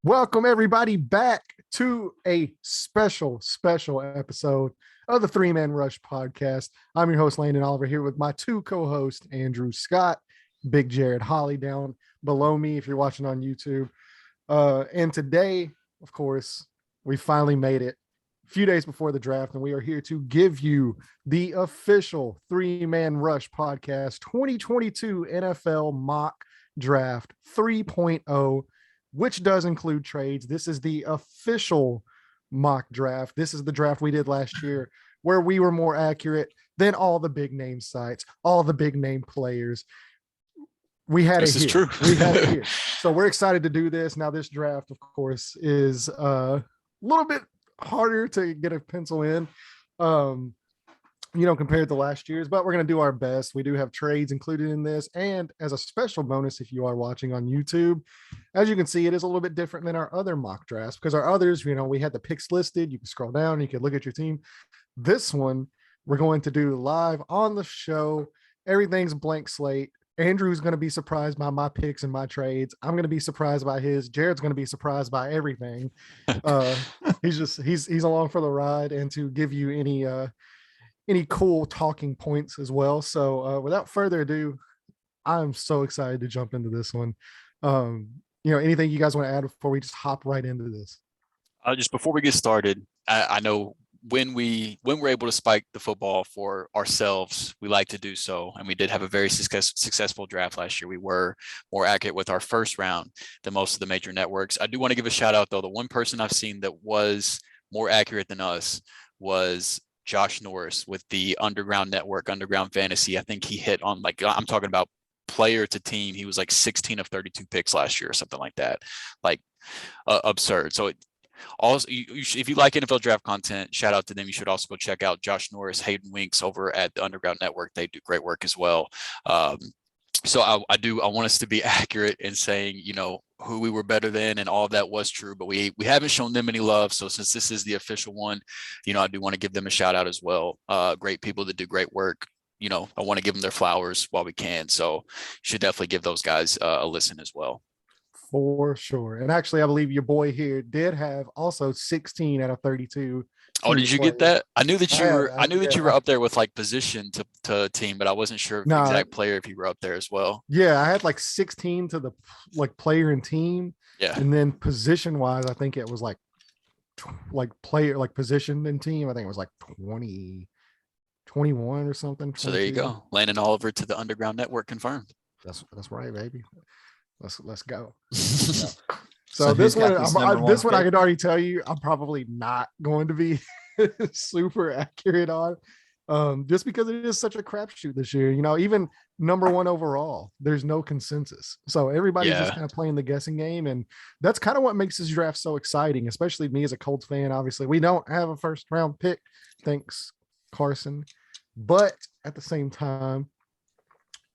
Welcome everybody back to a special episode of the Three Man Rush podcast. I'm your host, Landon Oliver, here with my two co-hosts, Andrew Scott, Big Jared Holly down below me if you're watching on YouTube. And today, of course, we finally made it a few days before the draft, and we are here to give you the official Three Man Rush podcast 2022 NFL mock draft 3.0, which does include trades. This is the official mock draft. This is the draft we did last year where we were more accurate than all the big name sites, all the big name players. We had this it here. True. We had it here. So we're excited to do this. Now, this draft, of course, is a little bit harder to get a pencil in, compared to last year's, but we're going to do our best. We do have trades included in this. And as a special bonus, if you are watching on YouTube, as you can see, it is a little bit different than our other mock drafts because our others, we had the picks listed. You can scroll down, you can look at your team. This one, we're going to do live on the show. Everything's blank slate. Andrew's going to be surprised by my picks and my trades. I'm going to be surprised by his. Jared's going to be surprised by everything. He's along for the ride and to give you any cool talking points as well. So without further ado, I'm so excited to jump into this one. Anything you guys want to add before we just hop right into this? Just before we get started, I know when we're able to spike the football for ourselves, we like to do so. And we did have a very successful draft last year. We were more accurate with our first round than most of the major networks. I do want to give a shout out, though. The one person I've seen that was more accurate than us was Josh Norris with the Underground Network, Underground Fantasy. I think he hit on, I'm talking about player to team. He was like 16 of 32 picks last year or something like that. Absurd. So also, if you like NFL draft content, shout out to them. You should also go check out Josh Norris, Hayden Winks over at the Underground Network. They do great work as well. So I want us to be accurate in saying, who we were better than, and all of that was true, but we haven't shown them any love. So since this is the official one, I do want to give them a shout out as well. Great people that do great work. I want to give them their flowers while we can. So you should definitely give those guys a listen as well. For sure. And actually, I believe your boy here did have also 16 out of 32. Oh, did you get that? I knew that you were up there with position to team, but I wasn't sure of the exact player if you were up there as well. Yeah, I had 16 to the player and team. Yeah. And then position wise, I think it was player, position and team. I think it was 20, 21 or something. 22. So there you go. Landon Oliver to the Underground Network confirmed. That's right, baby. Let's go. So this one I can already tell you I'm probably not going to be super accurate on, just because it is such a crapshoot this year. Even number one overall, there's no consensus. So everybody's just kind of playing the guessing game, and that's kind of what makes this draft so exciting, especially me as a Colts fan. Obviously, we don't have a first round pick, thanks Carson, but at the same time,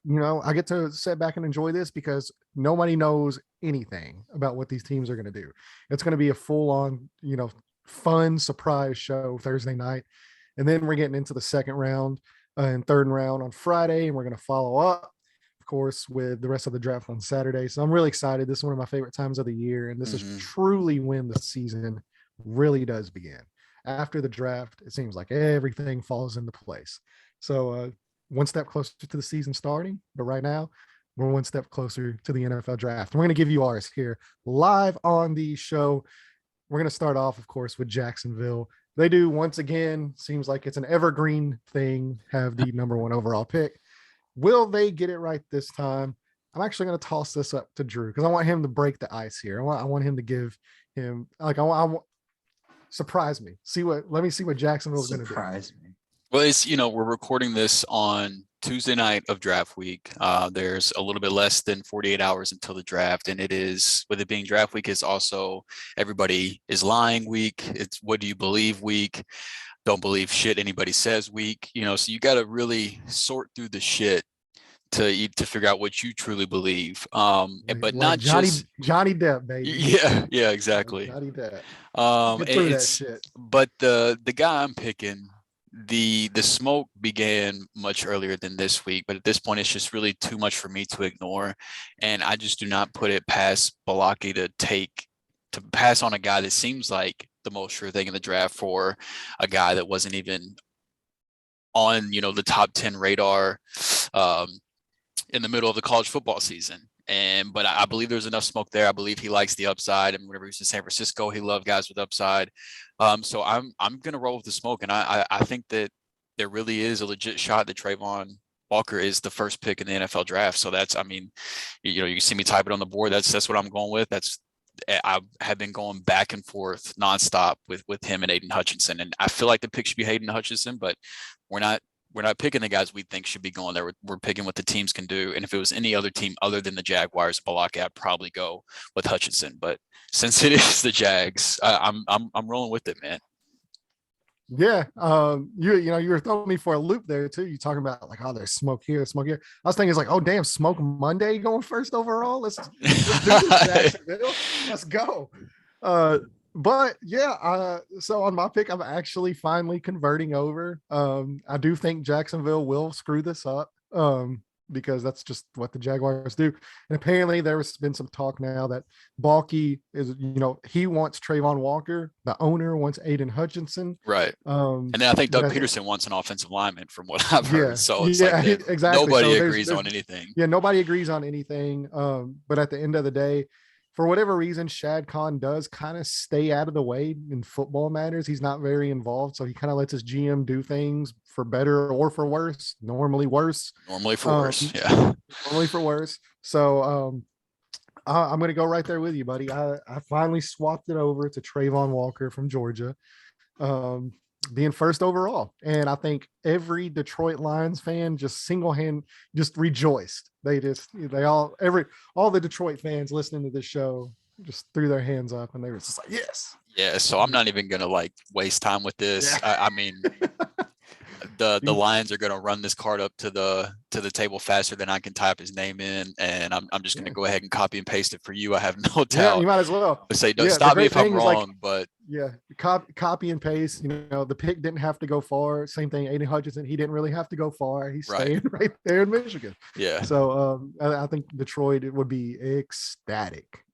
I get to sit back and enjoy this because nobody knows anything about what these teams are going to do. It's going to be a full-on, fun surprise show Thursday night. And then we're getting into the second round and third round on Friday. And we're going to follow up, of course, with the rest of the draft on Saturday. So I'm really excited. This is one of my favorite times of the year. And this is truly when the season really does begin. After the draft, it seems like everything falls into place. So, one step closer to the season starting, but right now we're one step closer to the NFL draft. We're going to give you ours here live on the show. We're going to start off, of course, with Jacksonville. They do, once again, seems like it's an evergreen thing, have the number one overall pick. Will they get it right this time? I'm actually going to toss this up to Drew because I want him to break the ice here. I want him to give him, I want surprise me. Let me see what Jacksonville's going to do. Surprise me. Well, it's, we're recording this on Tuesday night of draft week. There's a little bit less than 48 hours until the draft. And it is, with it being draft week, it's also everybody is lying week. It's what do you believe week. Don't believe shit anybody says week. So you got to really sort through the shit to figure out what you truly believe. But not Johnny Depp, baby. Yeah, exactly. Johnny Depp. But the guy I'm picking, the smoke began much earlier than this week, but at this point, it's just really too much for me to ignore. And I just do not put it past Balaki to take pass on a guy that seems like the most sure thing in the draft for a guy that wasn't even on, the top 10 radar in the middle of the college football season. But I believe there's enough smoke there. I believe he likes the upside, and whenever he was in San Francisco, he loved guys with upside. So I'm going to roll with the smoke, and I think that there really is a legit shot that Trayvon Walker is the first pick in the NFL draft. So that's, you can see me type it on the board. That's what I'm going with. I have been going back and forth nonstop with him and Aiden Hutchinson, and I feel like the pick should be Hayden Hutchinson, but we're not picking the guys we think should be going there. We're picking what the teams can do. And if it was any other team other than the Jaguars, Balake, I'd probably go with Hutchinson. But since it is the Jags, I'm rolling with it, man. Yeah. You were throwing me for a loop there too. You talking about like, oh, there's smoke here, smoke here. I was thinking it's like, oh damn, Smoke Monday going first overall. Let's do this, Jacksonville. Let's go. But yeah, so on my pick, I'm actually finally converting over. I do think Jacksonville will screw this up. Because that's just what the Jaguars do. And apparently there's been some talk now that Balky is, he wants Trayvon Walker. The owner wants Aiden Hutchinson. Right. And then I think Doug Peterson wants an offensive lineman from what I've heard. Yeah, so it's exactly. Nobody agrees on anything. Yeah, nobody agrees on anything. But at the end of the day, for whatever reason, Shad Khan does kind of stay out of the way in football matters. He's not very involved. So he kind of lets his GM do things for better or for worse, normally worse. Normally for worse, yeah. Normally for worse. So I'm going to go right there with you, buddy. I finally swapped it over to Trayvon Walker from Georgia, being first overall. And I think every Detroit Lions fan just just rejoiced. All the Detroit fans listening to this show just threw their hands up and they were just like, yes. Yeah. So I'm not even going to waste time with this. Yeah. The Lions are going to run this card up to the table faster than I can type his name in, and I'm just going to go ahead and copy and paste it for you. I have no doubt. Yeah, you might as well. But say, don't stop me if I'm wrong. But yeah, copy and paste. The pick didn't have to go far. Same thing, Aiden Hutchinson. He didn't really have to go far. He's staying right there in Michigan. Yeah. So I think Detroit would be ecstatic.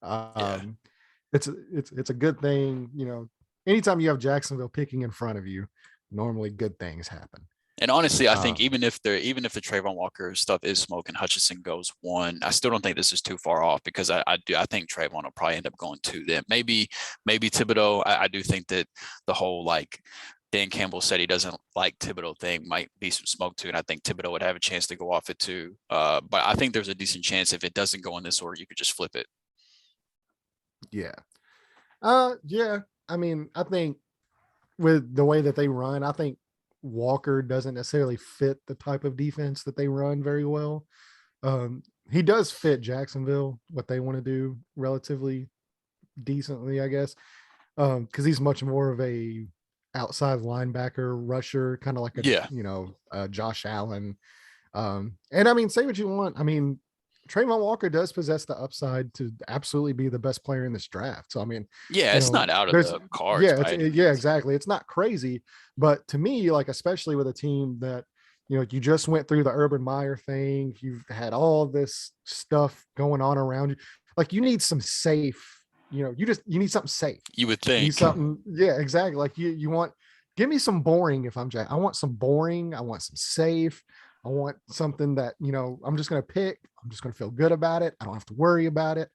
It's a good thing. Anytime you have Jacksonville picking in front of you, normally good things happen. And honestly, I think even if the Trayvon Walker stuff is smoke and Hutchinson goes 1, I still don't think this is too far off, because I think Trayvon will probably end up going 2 then. Maybe Thibodeau. I do think that the whole Dan Campbell said he doesn't like Thibodeau thing might be some smoke too, and I think Thibodeau would have a chance to go off it too. But I think there's a decent chance if it doesn't go in this order, you could just flip it. Yeah. Yeah. I think with the way that they run, I think Walker doesn't necessarily fit the type of defense that they run very well. He does fit Jacksonville, what they want to do relatively decently, I guess. Because he's much more of a outside linebacker rusher, kind of like Josh Allen. And say what you want. Trayvon Walker does possess the upside to absolutely be the best player in this draft. So, it's not out of the cards. Yeah, exactly. It's not crazy, but to me, especially with a team that, you just went through the Urban Meyer thing, you've had all this stuff going on around you. You need some safe, you need something safe. You would think. You need something. Yeah, exactly. Give me some boring if I'm Jack. I want some boring. I want some safe. I want something that, I'm just going to pick. I'm just going to feel good about it. I don't have to worry about it.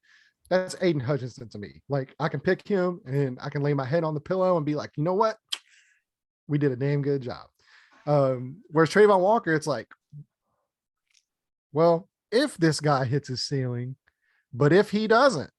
That's Aiden Hutchinson to me. I can pick him and I can lay my head on the pillow and be like, you know what? We did a damn good job. Whereas Trayvon Walker, it's like, well, if this guy hits his ceiling, but if he doesn't,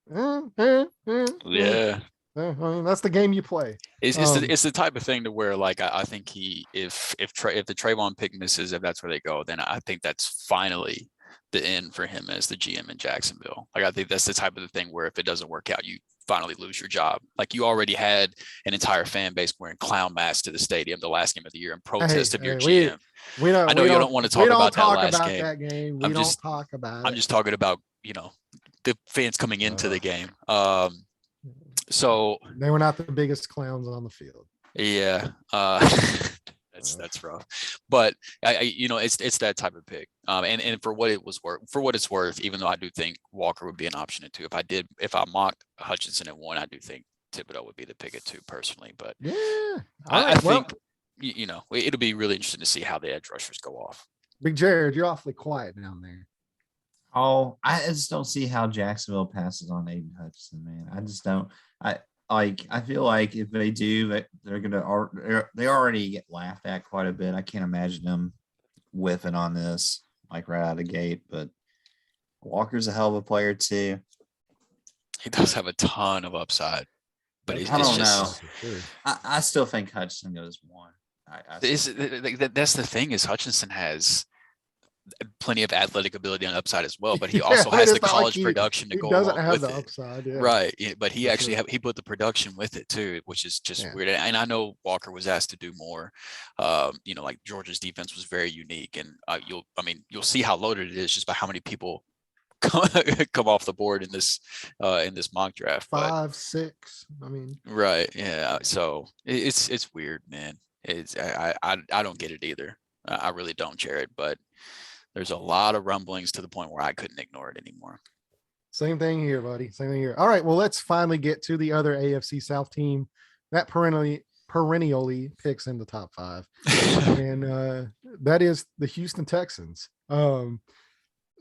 yeah. That's the game you play. It's the type of thing to where I think if the Trayvon pick misses, if that's where they go, then I think that's finally the end for him as the GM in Jacksonville. I think that's the type of the thing where if it doesn't work out, you finally lose your job. You already had an entire fan base wearing clown masks to the stadium the last game of the year in protest of your GM. I know you don't want to talk about that last game. I'm just talking about the fans coming into the game. So they were not the biggest clowns on the field. Yeah. that's rough. But it's that type of pick. And for what it's worth, even though I do think Walker would be an option at 2. If I mocked Hutchinson at 1, I do think Thibodeau would be the pick at 2 personally. But yeah, I think it'll be really interesting to see how the edge rushers go off. Big Jared, you're awfully quiet down there. Oh, I just don't see how Jacksonville passes on Aiden Hutchinson, man. I just don't. I feel like if they do, they already get laughed at quite a bit. I can't imagine them whiffing on this like right out of the gate. But Walker's a hell of a player too. He does have a ton of upside, but I don't know. I still think Hutchinson goes 1. That's the thing is Hutchinson has plenty of athletic ability on upside as well, but he also has the college production to go along with it. Upside, yeah. Right, but he actually he put the production with it too, which is just weird. And I know Walker was asked to do more. Like Georgia's defense was very unique, and you'll see how loaded it is just by how many people come off the board in this mock draft. 5, 6. Right, yeah. So it's weird, man. I don't get it either. I really don't, Jared. But there's a lot of rumblings to the point where I couldn't ignore it anymore. Same thing here, buddy. Same thing here. All right, well, let's finally get to the other AFC South team that perennially picks in the top 5, and that is the Houston Texans.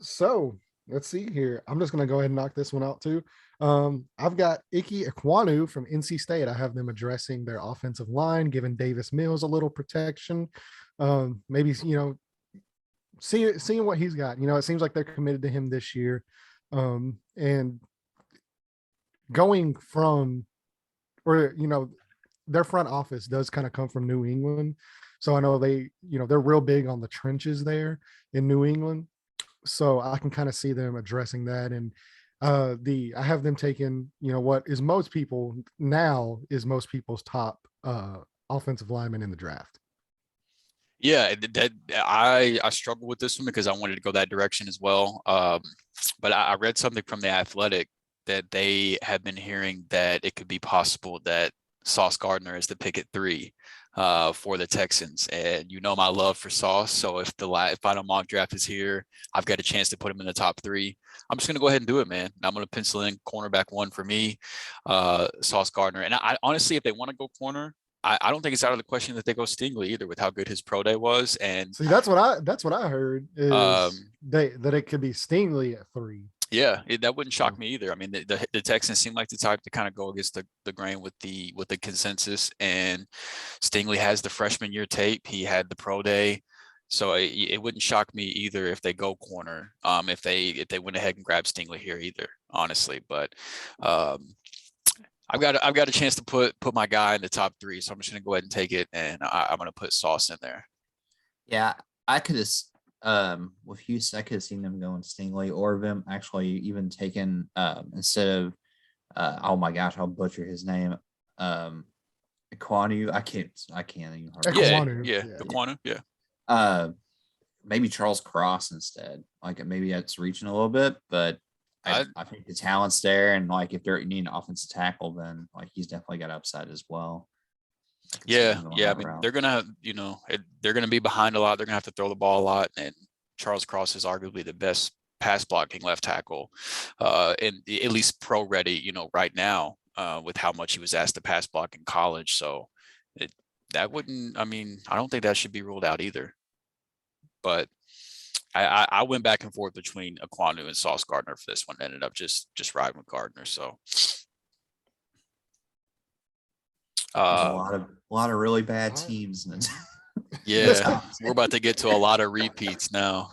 So let's see here. I'm just going to go ahead and knock this one out too. I've got Ike Ekwonu from NC State. I have them addressing their offensive line, giving Davis Mills a little protection. Maybe, seeing what he's got. It seems like they're committed to him this year. And going from, their front office does kind of come from New England. So I know they're real big on the trenches there in New England. So I can kind of see them addressing that. And I have them taking, what is most people's top offensive lineman in the draft. Yeah, I struggled with this one because I wanted to go that direction as well. But I read something from The Athletic that they have been hearing that it could be possible that Sauce Gardner is the pick at 3 for the Texans. And my love for Sauce. So if the final mock draft is here, I've got a chance to put him in the top 3. I'm just going to go ahead and do it, man. I'm going to pencil in cornerback 1 for me, Sauce Gardner. And I honestly, if they want to go corner, I don't think it's out of the question that they go Stingley either with how good his pro day was. And see, that's what I heard is that it could be Stingley at 3. Yeah, that wouldn't shock me either. I mean, the Texans seem like the type to kind of go against the grain with the consensus, and Stingley has the freshman year tape. He had the pro day. So it wouldn't shock me either if they go corner, if they went ahead and grabbed Stingley here either, honestly. But I've got a chance to put my guy in the top 3, so I'm just going to go ahead and take it, and I'm going to put Sauce in there. Yeah, I could have with Houston, I could have seen them going Stingley, or them actually even taking instead of oh my gosh, I'll butcher his name, Ekwonu. I can't even. Ekwonu, yeah. Maybe Charles Cross instead. Like maybe that's reaching a little bit, but I think the talent's there, and like if they need an offensive tackle, then like he's definitely got upside as well. Yeah. I mean, they're gonna be behind a lot. They're gonna have to throw the ball a lot, and Charles Cross is arguably the best pass blocking left tackle, and at least pro ready, right now, with how much he was asked to pass block in college. So I don't think that should be ruled out either. But I went back and forth between Ekwonu and Sauce Gardner for this one. Ended up just riding with Gardner. So a lot of really bad teams. Yeah, we're about to get to a lot of repeats now.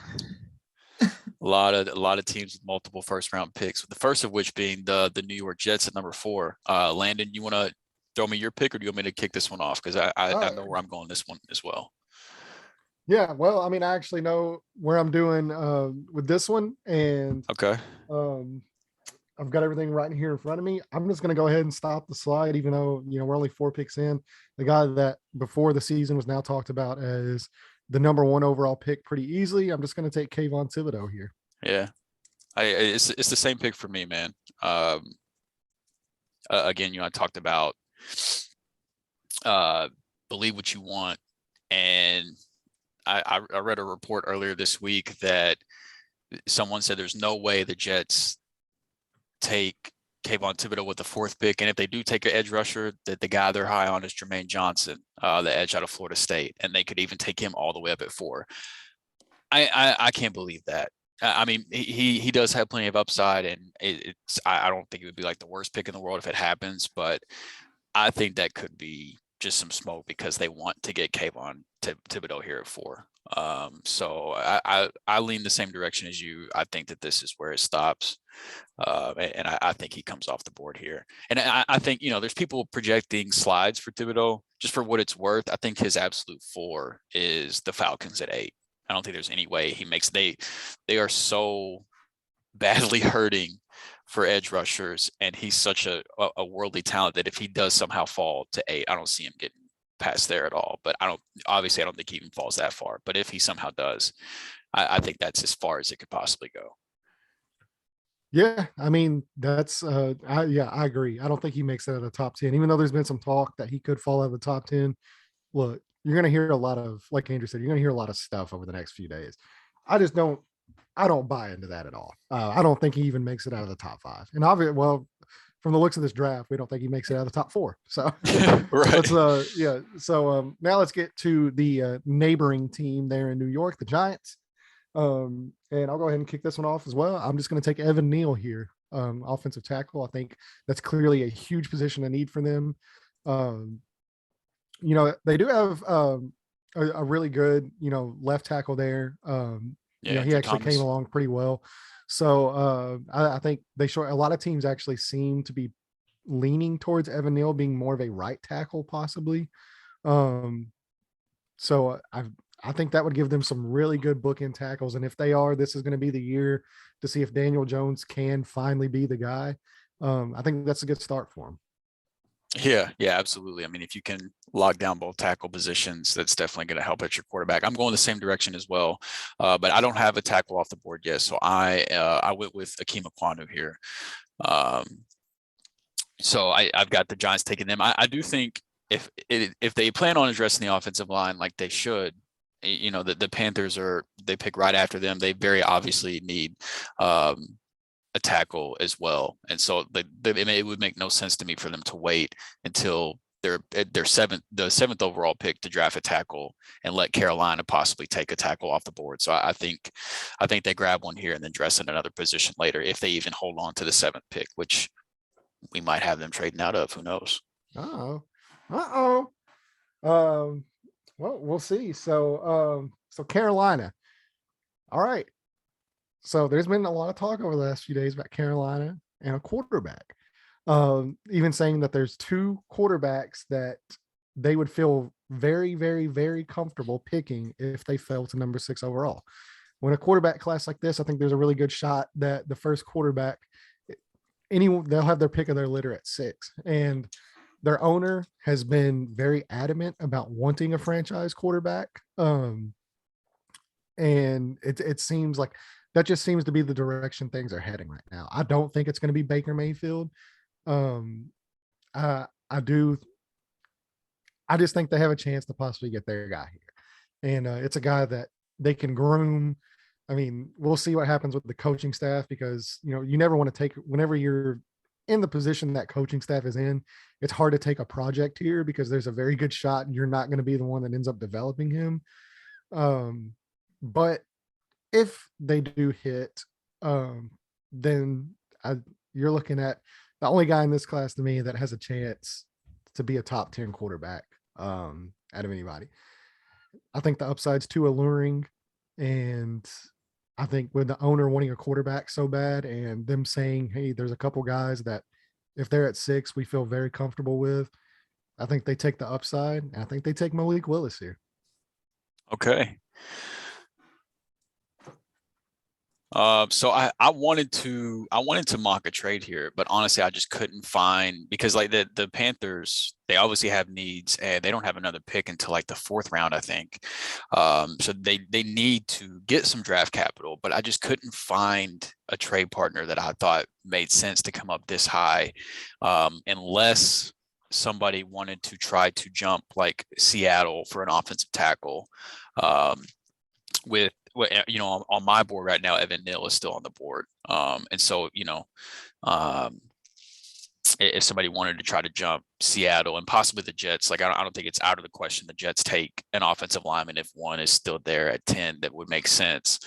A lot of teams with multiple first round picks. The first of which being the New York Jets at number 4. Landon, you want to throw me your pick, or do you want me to kick this one off? Because I know where I'm going this one as well. Yeah, well, I mean, I actually know where I'm doing with this one, and okay. I've got everything right here in front of me. I'm just going to go ahead and stop the slide, even though, we're only 4 picks in. The guy that before the season was now talked about as the number 1 overall pick pretty easily. I'm just going to take Kayvon Thibodeau here. Yeah. It's the same pick for me, man. Again, I talked about believe what you want. And I read a report earlier this week that someone said there's no way the Jets take Kayvon Thibodeau with the 4th pick. And if they do take an edge rusher, that the guy they're high on is Jermaine Johnson, the edge out of Florida State. And they could even take him all the way up at 4. I can't believe that. I mean, he does have plenty of upside, and I don't think it would be like the worst pick in the world if it happens, but I think that could be just some smoke because they want to get Kayvon Thibodeau here at 4. So I lean the same direction as you. I think that this is where it stops. And I think he comes off the board here. And I think, there's people projecting slides for Thibodeau. Just for what it's worth, I think his absolute 4 is the Falcons at 8. I don't think there's any way he makes. They are so badly hurting for edge rushers, and he's such a worldly talent that if he does somehow fall to 8, I don't see him getting past there at all. But I don't think he even falls that far. But if he somehow does, I think that's as far as it could possibly go. Yeah, I mean, that's I agree. I don't think he makes it out of the top 10, even though there's been some talk that he could fall out of the top 10. Look, you're going to hear a lot of, like Andrew said, you're going to hear a lot of stuff over the next few days. I don't buy into that at all. I don't think he even makes it out of the top 5. And obviously, well, from the looks of this draft, we don't think he makes it out of the top 4. So right. So now let's get to the neighboring team there in New York, the Giants. And I'll go ahead and kick this one off as well. I'm just going to take Evan Neal here, offensive tackle. I think that's clearly a huge position of need for them. They do have a really good, left tackle there. He actually came along pretty well. So I think a lot of teams actually seem to be leaning towards Evan Neal being more of a right tackle, possibly. So I think that would give them some really good bookend tackles. And if they are, this is going to be the year to see if Daniel Jones can finally be the guy. I think that's a good start for him. Yeah, absolutely. I mean, if you can lock down both tackle positions, that's definitely going to help at your quarterback. I'm going the same direction as well, but I don't have a tackle off the board yet, so I went with Akeem Ekwonu here. So I've got the Giants taking them. I do think if they plan on addressing the offensive line like they should, the Panthers they pick right after them. They very obviously need a tackle as well, and so it would make no sense to me for them to wait until the 7th overall pick to draft a tackle and let Carolina possibly take a tackle off the board. So I think they grab one here and then dress in another position later if they even hold on to the 7th pick, which we might have them trading out of. Who knows? Well, we'll see. So Carolina. All right. So there's been a lot of talk over the last few days about Carolina and a quarterback. Even saying that there's 2 quarterbacks that they would feel very, very, very comfortable picking if they fell to number 6 overall. When a quarterback class like this, I think there's a really good shot that the first quarterback, they'll have their pick of their litter at 6. And their owner has been very adamant about wanting a franchise quarterback. And it seems like that just seems to be the direction things are heading right now. I don't think it's going to be Baker Mayfield. I just think they have a chance to possibly get their guy here. And it's a guy that they can groom. I mean, we'll see what happens with the coaching staff because, you never want to take, whenever you're in the position that coaching staff is in, it's hard to take a project here because there's a very good shot you're not going to be the one that ends up developing him. But if they do hit, then you're looking at the only guy in this class to me that has a chance to be a top 10 quarterback out of anybody. I think the upside's too alluring. And I think with the owner wanting a quarterback so bad and them saying, hey, there's a couple guys that if they're at 6, we feel very comfortable with, I think they take the upside. And I think they take Malik Willis here. Okay. So I wanted to mock a trade here, but honestly, I just couldn't find because like the Panthers, they obviously have needs and they don't have another pick until like the 4th round, I think. So they need to get some draft capital, but I just couldn't find a trade partner that I thought made sense to come up this high, unless somebody wanted to try to jump like Seattle for an offensive tackle, with on my board right now, Evan Neal is still on the board. And so, if somebody wanted to try to jump Seattle and possibly the Jets, like I don't think it's out of the question the Jets take an offensive lineman if one is still there at 10, that would make sense.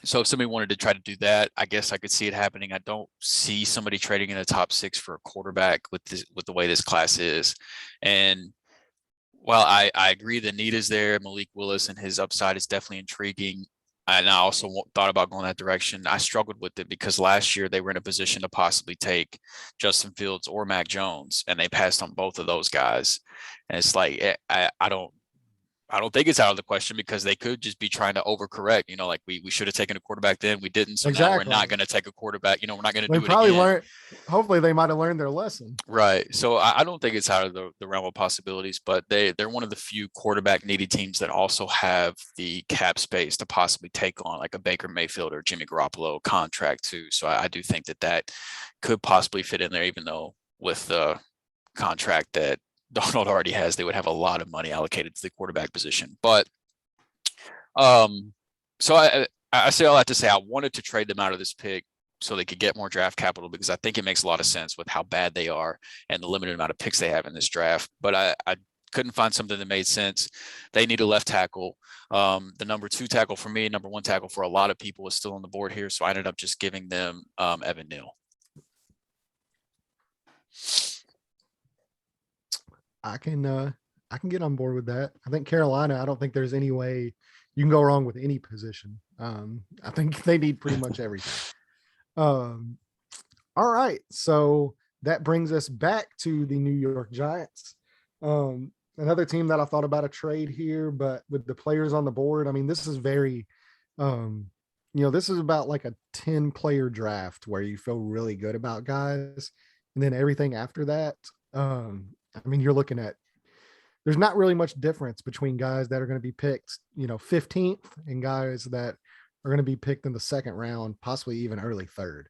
So if somebody wanted to try to do that, I guess I could see it happening. I don't see somebody trading in the top 6 for a quarterback with the way this class is. And while I agree the need is there, Malik Willis and his upside is definitely intriguing. And I also thought about going that direction. I struggled with it because last year they were in a position to possibly take Justin Fields or Mac Jones, and they passed on both of those guys. And it's like, I don't think it's out of the question because they could just be trying to overcorrect. Like we should have taken a quarterback then, we didn't. So now we're not going to take a quarterback. We're not going to do it again. Hopefully they might have learned their lesson. Right. So I don't think it's out of the realm of possibilities, but they're one of the few quarterback needy teams that also have the cap space to possibly take on like a Baker Mayfield or Jimmy Garoppolo contract too. So I do think that could possibly fit in there, even though with the contract that Donald already has, they would have a lot of money allocated to the quarterback position. But so I say all that to say I wanted to trade them out of this pick so they could get more draft capital, because I think it makes a lot of sense with how bad they are and the limited amount of picks they have in this draft. But I couldn't find something that made sense. They need a left tackle. The number 2 tackle for me, number 1 tackle for a lot of people is still on the board here. So I ended up just giving them Evan Neal. I can get on board with that. I think Carolina, I don't think there's any way you can go wrong with any position. I think they need pretty much everything. All right. So that brings us back to the New York Giants. Another team that I thought about a trade here, but with the players on the board, I mean, this is very, this is about like a 10-player draft where you feel really good about guys. And then everything after that, I mean, you're looking at, there's not really much difference between guys that are going to be picked, 15th and guys that are going to be picked in the 2nd round, possibly even early 3rd.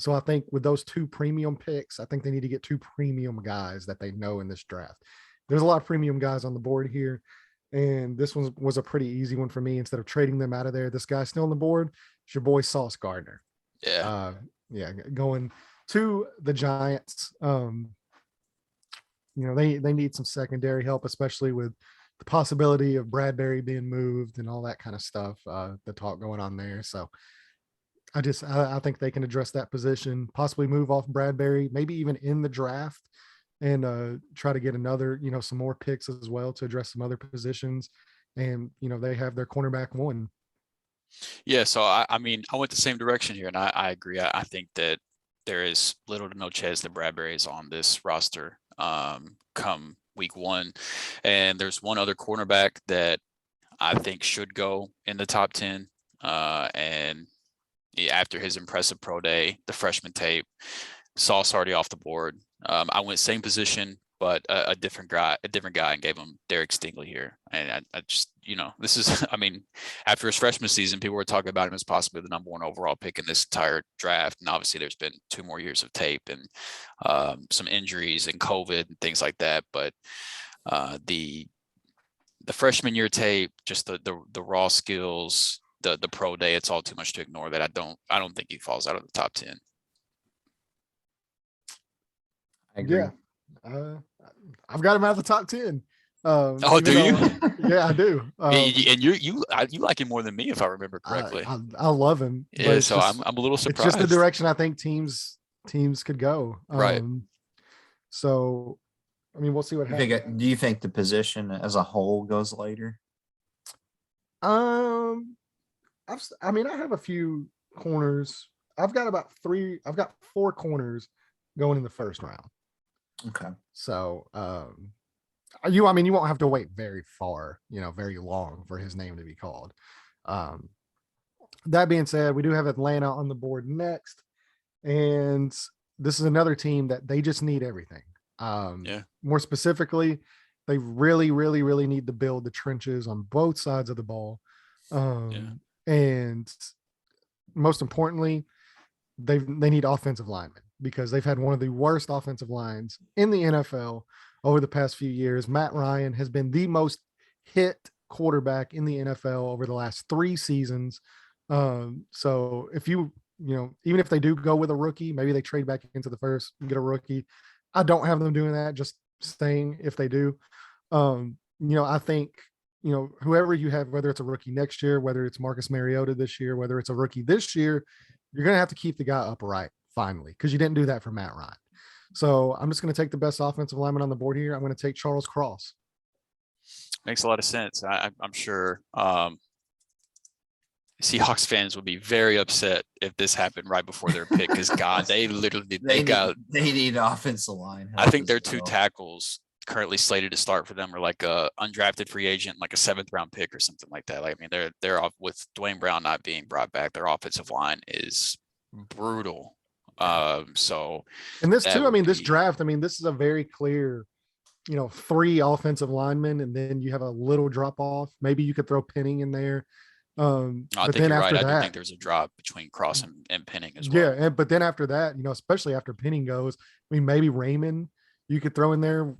So I think with those 2 premium picks, I think they need to get 2 premium guys that they know in this draft. There's a lot of premium guys on the board here, and this one was a pretty easy one for me. Instead of trading them out of there, this guy's still on the board. It's your boy Sauce Gardner. Yeah. Going to the Giants. They need some secondary help, especially with the possibility of Bradbury being moved and all that kind of stuff, the talk going on there. So I think they can address that position, possibly move off Bradbury, maybe even in the draft, and try to get another, some more picks as well to address some other positions. And, they have their cornerback 1. Yeah. So, I mean, I went the same direction here, and I agree. I think that there is little to no chance that Bradbury is on this roster come week 1. And there's one other cornerback that I think should go in the top 10. And after his impressive pro day, the freshman tape, Sauce already off the board. I went same position, but a different guy, and gave him Derek Stingley here. And I just, this is, I mean, after his freshman season, people were talking about him as possibly the number 1 overall pick in this entire draft. And obviously there's been 2 more years of tape and some injuries and COVID and things like that. But the freshman year tape, just the raw skills, the pro day, it's all too much to ignore that. I don't think he falls out of the top 10. I agree. Yeah. I've got him out of the top 10. Do you? Yeah, I do. And you like him more than me, if I remember correctly. I love him. Yeah, so I'm a little surprised. It's just the direction I think teams could go. Right. So, I mean, we'll see what happens. Do you think the position as a whole goes later? I have a few corners. I've got 4 corners going in the 1st round. Okay. So, you won't have to wait very far, very long for his name to be called. That being said, we do have Atlanta on the board next, and this is another team that they just need everything. More specifically, they really, really, really need to build the trenches on both sides of the ball. And most importantly, they need offensive linemen. because they've had one of the worst offensive lines in the NFL over the past few years. Matt Ryan has been the most hit quarterback in the NFL over the last 3 seasons. So if you know, even if they do go with a rookie, maybe they trade back into the first and get a rookie. I don't have them doing that, just staying if they do. I think, whoever you have, whether it's a rookie next year, whether it's Marcus Mariota this year, whether it's a rookie this year, you're going to have to keep the guy upright finally, because you didn't do that for Matt Ryan. So I'm just going to take the best offensive lineman on the board here. I'm going to take Charles Cross. Makes a lot of sense. I'm sure Seahawks fans would be very upset if this happened right before their pick, because God, they literally they need offensive line. I think their 2 tackles currently slated to start for them are like a undrafted free agent, like a 7th round pick or something like that. Like, I mean, they're off with Dwayne Brown not being brought back. Their offensive line is brutal. So and this too, this draft, this is a very clear, 3 offensive linemen, and then you have a little drop off. Maybe you could throw Penning in there. I think you're right. I do think there's a drop between Cross and Penning as well. Yeah, but then after that, especially after Penning goes, maybe Raymond you could throw in there,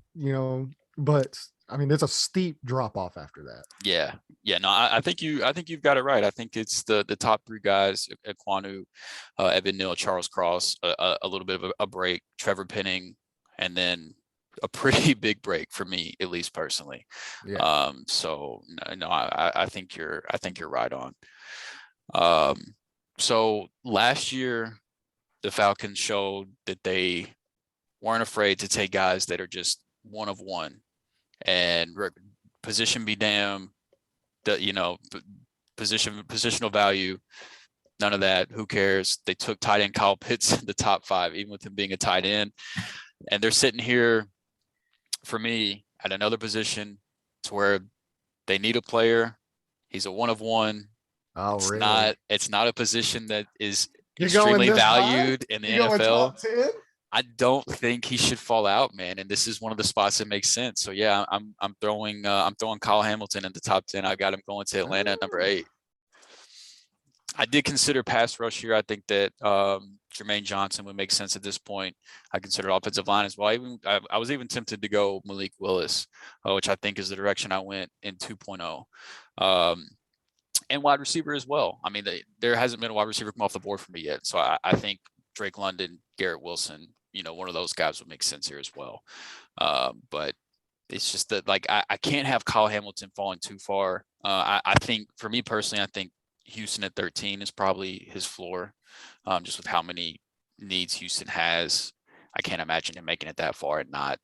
but there's a steep drop off after that. Yeah. No, I think you've got it right. I think it's the top 3 guys: Ekwonu, Evan Neal, Charles Cross, a little bit of a break, Trevor Penning, and then a pretty big break for me, at least personally. Yeah. So no, I think you're right on. So last year, the Falcons showed that they weren't afraid to take guys that are just one of one, and position be damned, positional value, none of that. Who cares? They took tight end Kyle Pitts in the top 5, even with him being a tight end, and they're sitting here for me at another position to where they need a player. He's a one of one. Oh, really? It's not a position that is extremely valued in the NFL. I don't think he should fall out, man. And this is one of the spots that makes sense. So yeah, I'm throwing Kyle Hamilton in the top 10. I got him going to Atlanta at number 8. I did consider pass rush here. I think that Jermaine Johnson would make sense at this point. I considered offensive line as well. I was even tempted to go Malik Willis, which I think is the direction I went in 2.0. And wide receiver as well. There hasn't been a wide receiver come off the board for me yet. So I think Drake London, Garrett Wilson, one of those guys would make sense here as well. But it's just that, I can't have Kyle Hamilton falling too far. I think, for me personally, I think Houston at 13 is probably his floor, just with how many needs Houston has. I can't imagine him making it that far and not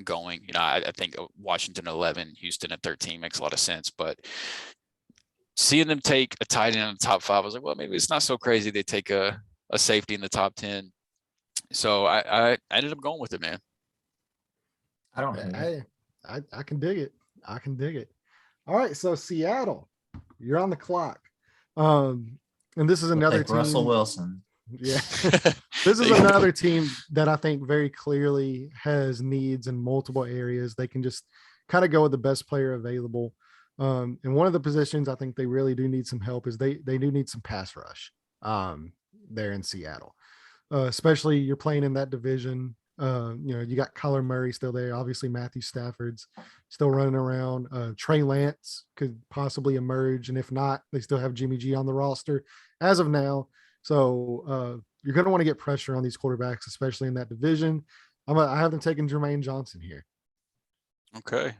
going. I think Washington at 11, Houston at 13 makes a lot of sense. But seeing them take a tight end in the top 5, I was like, well, maybe it's not so crazy they take a safety in the top 10. So I ended up going with it, man. I can dig it. I can dig it. All right, so Seattle, you're on the clock. And this is another team. Russell Wilson. Yeah. This is another team that I think very clearly has needs in multiple areas. They can just kind of go with the best player available. And one of the positions I think they really do need some help is they do need some pass rush there in Seattle. Especially you're playing in that division. You got Kyler Murray still there. Obviously, Matthew Stafford's still running around. Trey Lance could possibly emerge. And if not, they still have Jimmy G on the roster as of now. So you're going to want to get pressure on these quarterbacks, especially in that division. I have them taking Jermaine Johnson here. Okay.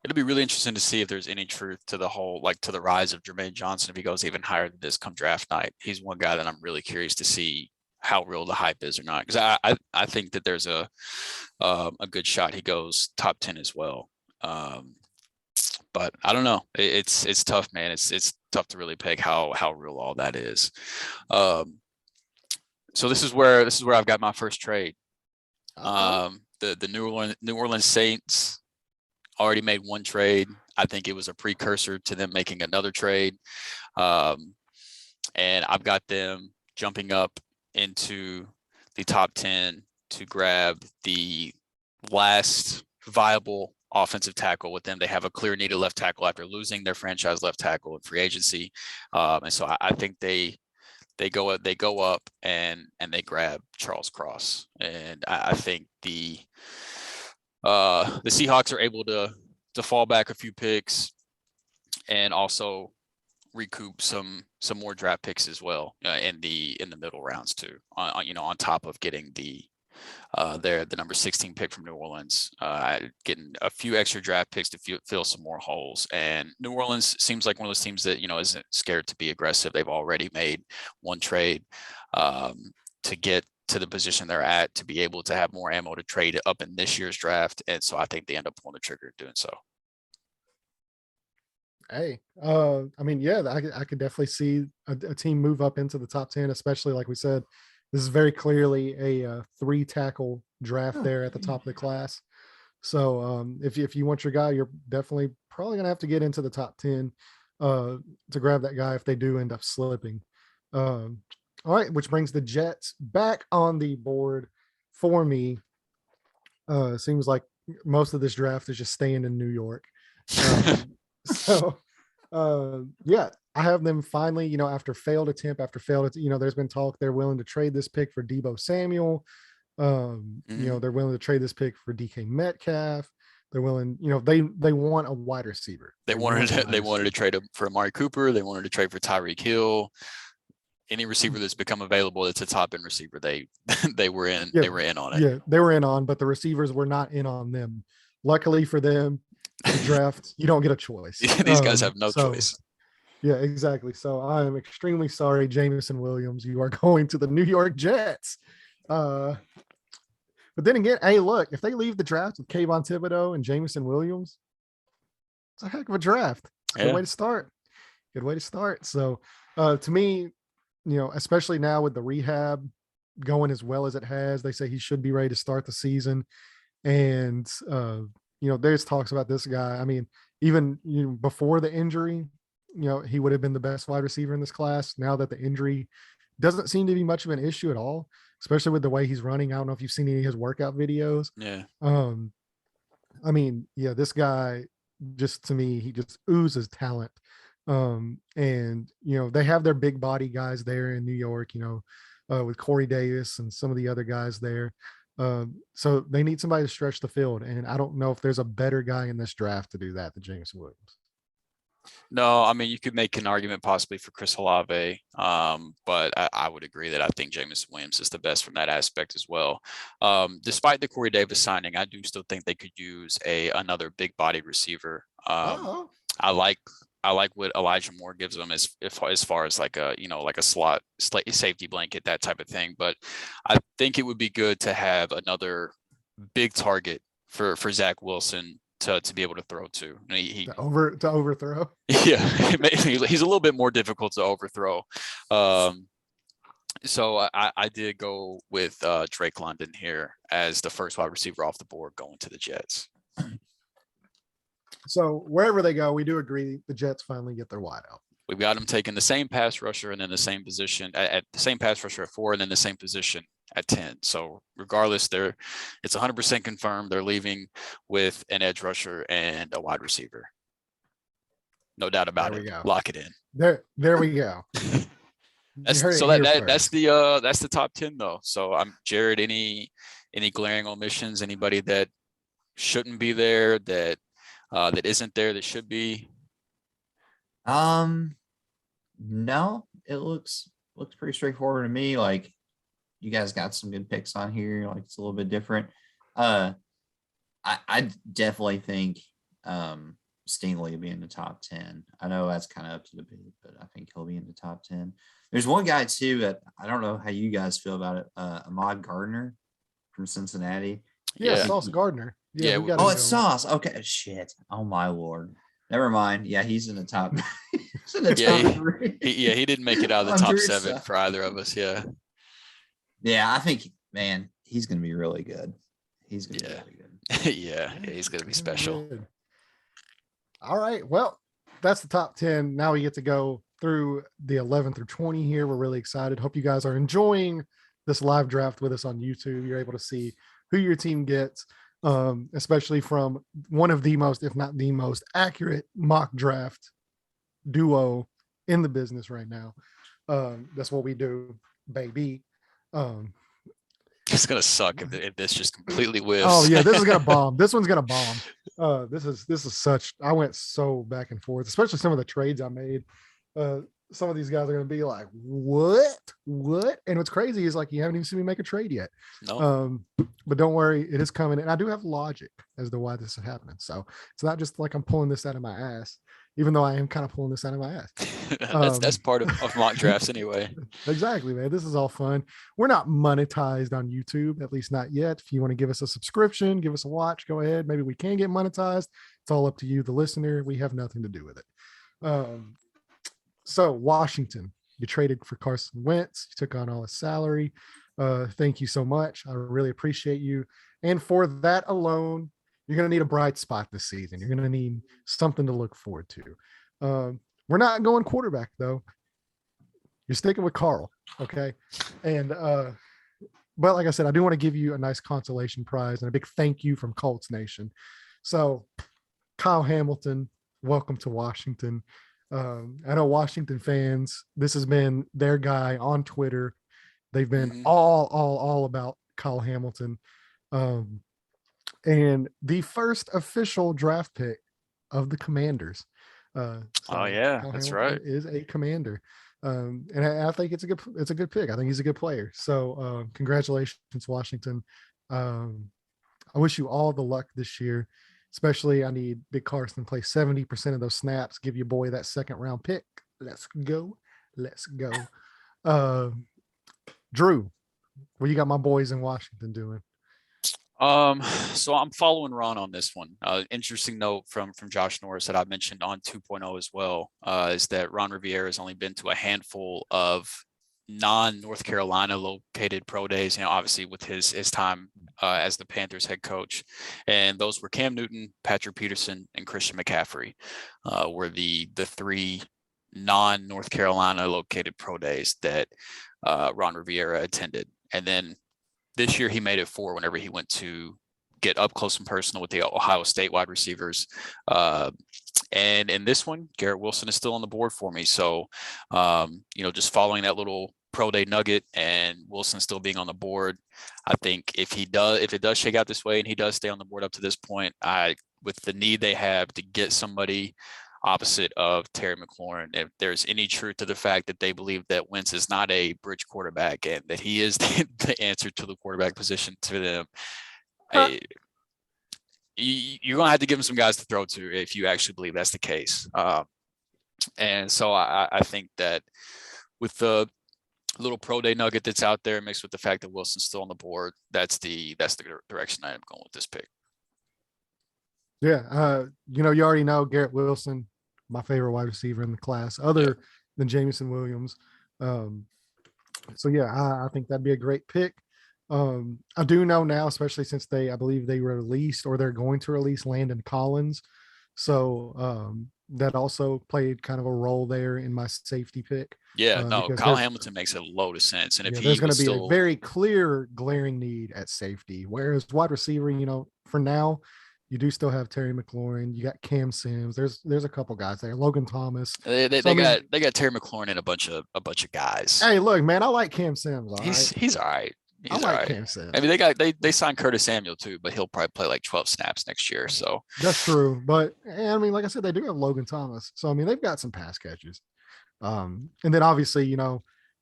It'll be really interesting to see if there's any truth to the whole, to the rise of Jermaine Johnson, if he goes even higher than this come draft night. He's one guy that I'm really curious to see how real the hype is or not. Because I think that there's a good shot he goes top 10 as well. But I don't know. It's tough, man. It's tough to really peg how real all that is. So this is where I've got my first trade. The New Orleans Saints already made one trade. I think it was a precursor to them making another trade. And I've got them jumping up into the top 10 to grab the last viable offensive tackle with them. They have a clear need at left tackle after losing their franchise left tackle in free agency. And so I think they they go up and they grab Charles Cross. And I think the Seahawks are able to fall back a few picks and also recoup some more draft picks as well in the middle rounds too. On top of getting the number 16 pick from New Orleans, getting a few extra draft picks to fill some more holes. And New Orleans seems like one of those teams that isn't scared to be aggressive. They've already made one trade to get to the position they're at, to be able to have more ammo to trade up in this year's draft. And so I think they end up pulling the trigger doing so. Hey, I mean, yeah, I could definitely see a team move up into the top 10, especially like we said, this is very clearly a 3-tackle draft there at the top of the class. So if you want your guy, you're definitely probably going to have to get into the top 10 to grab that guy if they do end up slipping. All right, which brings the Jets back on the board for me. Seems like most of this draft is just staying in New York. So, yeah, I have them finally, after failed attempt, there's been talk they're willing to trade this pick for Deebo Samuel. They're willing to trade this pick for DK Metcalf. They're willing, they want a wide receiver. They wanted to trade for Amari Cooper. They wanted to trade for Tyreek Hill. Any receiver that's become available that's a top end receiver, they were in. Yeah, they were in on it. Yeah, they were in on, but the receivers were not in on them. Luckily for them, the draft, you don't get a choice. These guys have no choice. Yeah, exactly. So I am extremely sorry, Jameson Williams. You are going to the New York Jets. But then again, hey, look, if they leave the draft with Kayvon Thibodeau and Jameson Williams, it's a heck of a draft. Good way to start. Good way to start. So to me, especially now with the rehab going as well as it has, they say he should be ready to start the season. And, there's talks about this guy. I mean, even before the injury, he would have been the best wide receiver in this class. Now that the injury doesn't seem to be much of an issue at all, especially with the way he's running. I don't know if you've seen any of his workout videos. Yeah. I mean, yeah, this guy just, to me, he just oozes talent. And, they have their big body guys there in New York, with Corey Davis and some of the other guys there. So they need somebody to stretch the field. And I don't know if there's a better guy in this draft to do that than Jameson Williams. No, I mean, you could make an argument possibly for Chris Olave, but I would agree that I think Jameson Williams is the best from that aspect as well. Despite the Corey Davis signing, I do still think they could use another big body receiver. I like what Elijah Moore gives them as far as like a slot safety blanket, that type of thing. But I think it would be good to have another big target for Zach Wilson to be able to throw to. To overthrow. Yeah, he's a little bit more difficult to overthrow. So I did go with Drake London here as the first wide receiver off the board going to the Jets. So wherever they go, we do agree the Jets finally get their wideout. We've got them taking the same pass rusher and then the same position at the same pass rusher at 4 and then the same position at 10. So regardless, it's 100% confirmed. They're leaving with an edge rusher and a wide receiver. No doubt about it. Lock it in. There we go. That's the top 10 though. So I'm Jared. Any glaring omissions? Anybody that shouldn't be there that isn't there that should be? No, it looks pretty straightforward to me. Like, you guys got some good picks on here. Like, it's a little bit different. I definitely think Stingley will be in the top 10. I know that's kind of up to debate, but I think he'll be in the top 10. There's one guy too that I don't know how you guys feel about it. Ahmad Gardner from Cincinnati. Yeah, Sauce Gardner. Yeah. It's Sauce. Okay, shit. Oh my Lord. Never mind. Yeah, he's in the top. He's in the top 3. He didn't make it out of the top 7 for either of us. Yeah. Yeah, I think, man, he's going to be really good. He's going to be really good. Yeah, he's going to be special. All right. Well, that's the top 10. Now we get to go through the 11 through 20 here. We're really excited. Hope you guys are enjoying this live draft with us on YouTube. You're able to see who your team gets, especially from one of the most, if not the most accurate mock draft duo in the business right now. That's what we do, baby. It's gonna suck if this just completely whiffs. Oh yeah, this is gonna bomb. This one's gonna bomb. This is such. I went so back and forth, especially some of the trades I made. Some of these guys are gonna be like, what? And what's crazy is like you haven't even seen me make a trade yet. No. But don't worry, it is coming, and I do have logic as to why this is happening. So it's not just like I'm pulling this out of my ass, even though I am kind of pulling this out of my ass. That's part of mock drafts anyway. Exactly, man. This is all fun. We're not monetized on YouTube, at least not yet. If you want to give us a subscription, give us a watch, go ahead. Maybe we can get monetized. It's all up to you, the listener. We have nothing to do with it. So Washington, you traded for Carson Wentz. You took on all his salary. Thank you so much. I really appreciate you. And for that alone, you're going to need a bright spot this season. You're going to need something to look forward to. We're not going quarterback, though. You're sticking with Carl, okay? And but like I said, I do want to give you a nice consolation prize and a big thank you from Colts Nation. So, Kyle Hamilton, welcome to Washington. I know Washington fans, this has been their guy on Twitter. They've been all about Kyle Hamilton. And the first official draft pick of the Commanders. That's Hamilton right. Is a Commander. And I think it's a good pick. I think he's a good player. So congratulations, Washington. I wish you all the luck this year. Especially, I need Big Carson to play 70% of those snaps. Give your boy that second round pick. Let's go. Drew, what you got my boys in Washington doing? So I'm following Ron on this one. Interesting note from Josh Norris that I mentioned on 2.0 as well, is that Ron Rivera has only been to a handful of non-North Carolina located pro days, obviously with his time as the Panthers head coach. And those were Cam Newton, Patrick Peterson, and Christian McCaffrey were the three non-North Carolina located pro days that Ron Rivera attended. And then this year he made it 4 whenever he went to get up close and personal with the Ohio State wide receivers. And in this one, Garrett Wilson is still on the board for me. So, just following that little pro day nugget and Wilson still being on the board, I think if it does shake out this way and he does stay on the board up to this point, with the need they have to get somebody opposite of Terry McLaurin, if there's any truth to the fact that they believe that Wentz is not a bridge quarterback and that he is the answer to the quarterback position to them, you're going to have to give him some guys to throw to if you actually believe that's the case. And so I think that with the little pro day nugget that's out there mixed with the fact that Wilson's still on the board, that's the direction I am going with this pick. Yeah. You already know Garrett Wilson, my favorite wide receiver in the class, other than Jamison Williams. So yeah, I think that'd be a great pick. I do know now, especially since I believe they released or they're going to release Landon Collins. So that also played kind of a role there in my safety pick. Yeah, no, Kyle Hamilton makes a load of sense. And if there's going to be a very clear glaring need at safety, whereas wide receiver, for now, you do still have Terry McLaurin. You got Cam Sims. There's a couple guys there. Logan Thomas. They got Terry McLaurin and a bunch of guys. Hey, look, man, I like Cam Sims. He's all right. I like Cam Sims. I mean, they signed Curtis Samuel too, but he'll probably play like 12 snaps next year. So that's true. But I mean, like I said, they do have Logan Thomas. So I mean, they've got some pass catches. And then obviously,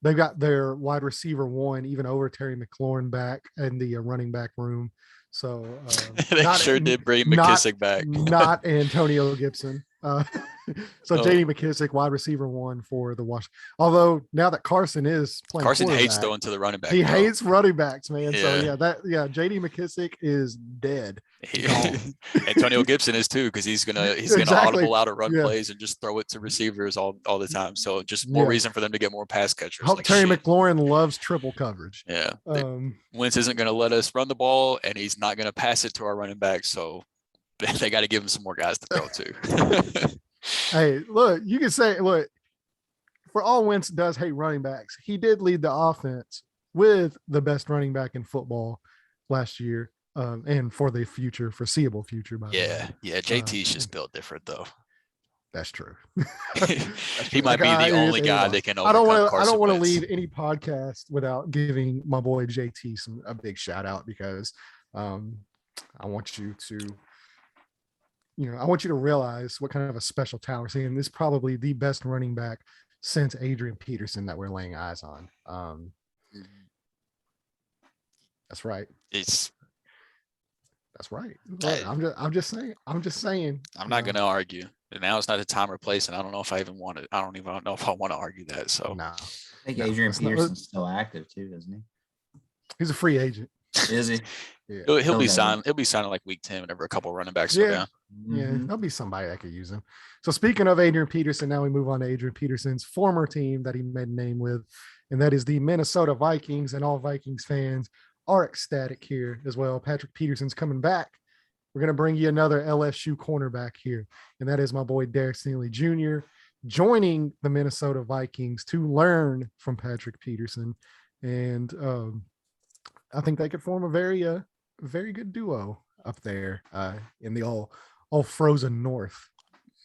they've got their wide receiver one even over Terry McLaurin back in the running back room. So they sure did bring McKissick back. Not Antonio Gibson. JD McKissick, wide receiver one for the Washington. Although now that Carson is playing, Carson hates throwing to the running back. He hates running backs, man. Yeah. So JD McKissick is dead. Antonio Gibson is too, because he's gonna audible out of run plays and just throw it to receivers all the time. So just more reason for them to get more pass catchers. Terry McLaurin loves triple coverage. Yeah. Wentz isn't gonna let us run the ball, and he's not gonna pass it to our running back. So they got to give him some more guys to throw to. Hey, look, you can say, for all Wentz does hate running backs, he did lead the offense with the best running back in football last year, and for the foreseeable future. Yeah, JT's just built different though. That's true. He might be the only guy that can overcome Carson Wentz. I don't want to leave any podcast without giving my boy JT a big shout out, because I want you to, I want you to realize what kind of a special talent we're seeing. This is probably the best running back since Adrian Peterson that we're laying eyes on. That's right. That's right. Look, I'm just saying. I'm not going to argue. Now it's not a time or place, and I don't know if I even want to. I don't even know if I want to argue that. So I think Adrian Peterson's still active too, isn't he? He's a free agent. Is he? Yeah. He'll be signed. He'll be signed like week 10 whenever a couple running backs go down. Yeah, there'll be somebody that could use him. So speaking of Adrian Peterson, now we move on to Adrian Peterson's former team that he made a name with, and that is the Minnesota Vikings. And all Vikings fans are ecstatic here as well. Patrick Peterson's coming back. We're going to bring you another LSU cornerback here, and that is my boy Derek Stingley Jr. joining the Minnesota Vikings to learn from Patrick Peterson. And I think they could form a very good duo up there in the all frozen north.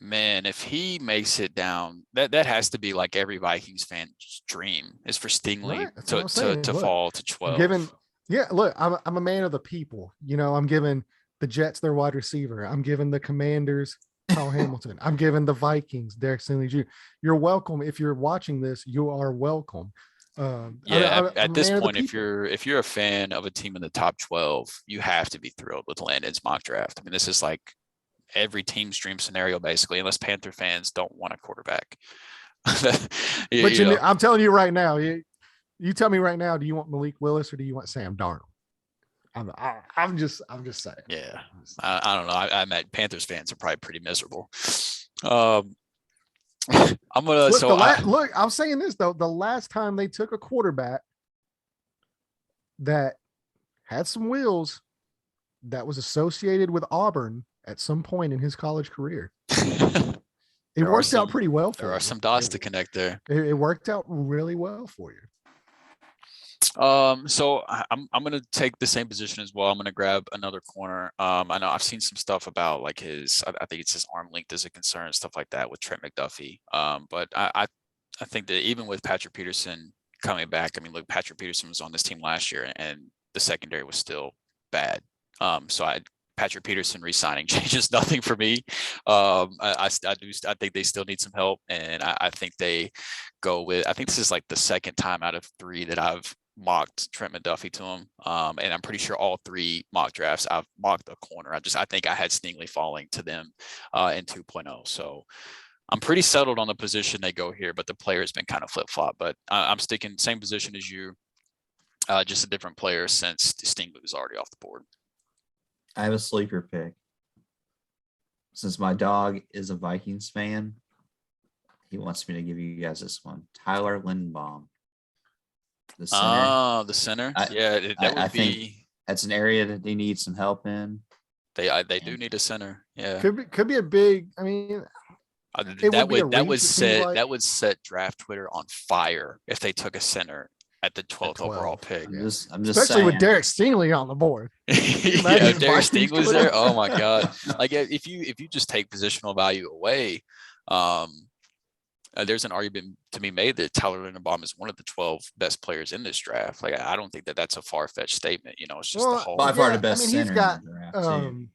Man, if he makes it down, that has to be like every Vikings fan's dream, is for Stingley to fall to 12. I'm a man of the people. I'm giving the Jets their wide receiver. I'm giving the Commanders Kyle Hamilton. I'm giving the Vikings Derek Stingley Jr. You're welcome. If you're watching this, you are welcome. At this point, if you're a fan of a team in the top 12, you have to be thrilled with Landon's mock draft. I mean, this is like every team's dream scenario, basically, unless Panther fans don't want a quarterback. I'm telling you right now, you tell me right now, do you want Malik Willis or do you want Sam Darnold? I'm just saying. Yeah, I don't know. I met Panthers fans are probably pretty miserable. I'm gonna. I'm saying this though. The last time they took a quarterback that had some wheels, that was associated with Auburn at some point in his college career, it worked out pretty well for you. There are some dots to connect there. It worked out really well for you. So I'm gonna take the same position as well. I'm gonna grab another corner. I know I've seen some stuff about like I think it's his arm length is a concern, stuff like that with Trent McDuffie. But I think that even with Patrick Peterson coming back, I mean, look, Patrick Peterson was on this team last year and the secondary was still bad. Patrick Peterson re-signing changes nothing for me. I think they still need some help, and I think they go with. I think this is like the second time out of 3 that I've mocked Trent McDuffie to him, and I'm pretty sure all 3 mock drafts I've mocked a corner. I think I had Stingley falling to them in 2.0. So I'm pretty settled on the position they go here, but the player has been kind of flip flop. But I'm sticking same position as you, just a different player since Stingley was already off the board. I have a sleeper pick. Since my dog is a Vikings fan, he wants me to give you guys this one. Tyler Linderbaum. The center. Oh, the center. I think that's an area that they need some help in. They do need a center. Yeah. Could be a big, I mean, that would set draft Twitter on fire if they took a center at the 12th overall pick. I'm just especially saying. With Derek Stingley on the board. Yeah, Derek Stingley's there. Oh my God! Like if you just take positional value away, there's an argument to be made that Tyler Linderbaum is one of the 12 best players in this draft. Like I don't think that that's a far-fetched statement. It's just the whole. By far the best center in the draft too.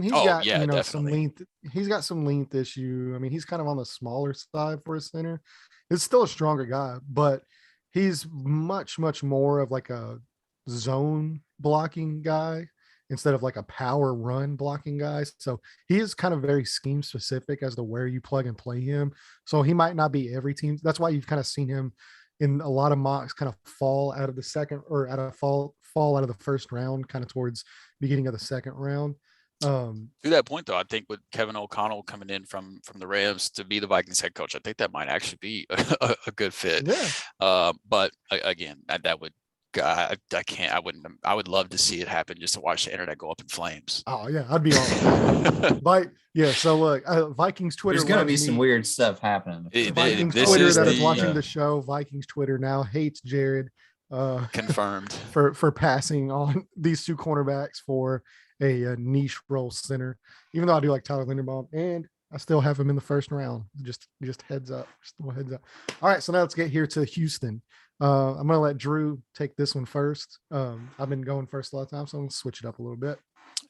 He's got definitely. some length. He's got some length issue. I mean, he's kind of on the smaller side for a center. It's still a stronger guy, but he's much more of like a zone blocking guy instead of like a power run blocking guy. So he is kind of very scheme specific as to where you plug and play him. So he might not be every team. That's why you've kind of seen him in a lot of mocks kind of fall out of the second or fall out of the first round, kind of towards beginning of the second round. To that point, though, I think with Kevin O'Connell coming in from the Rams to be the Vikings head coach, I think that might actually be a good fit. Yeah. But again, that would, I would love to see it happen just to watch the internet go up in flames. Oh yeah, I'd be all right. But yeah, so look, Vikings Twitter. There's gonna be some weird stuff happening. Vikings Twitter that is watching the show. Vikings Twitter now hates Jared. Confirmed for passing on these 2 cornerbacks for a niche role center, even though I do like Tyler Linderbaum and I still have him in the first round. Just heads up. Still heads up. All right, so now let's get here to Houston. I'm gonna let Drew take this one first. I've been going first a lot of times, so I'm gonna switch it up a little bit.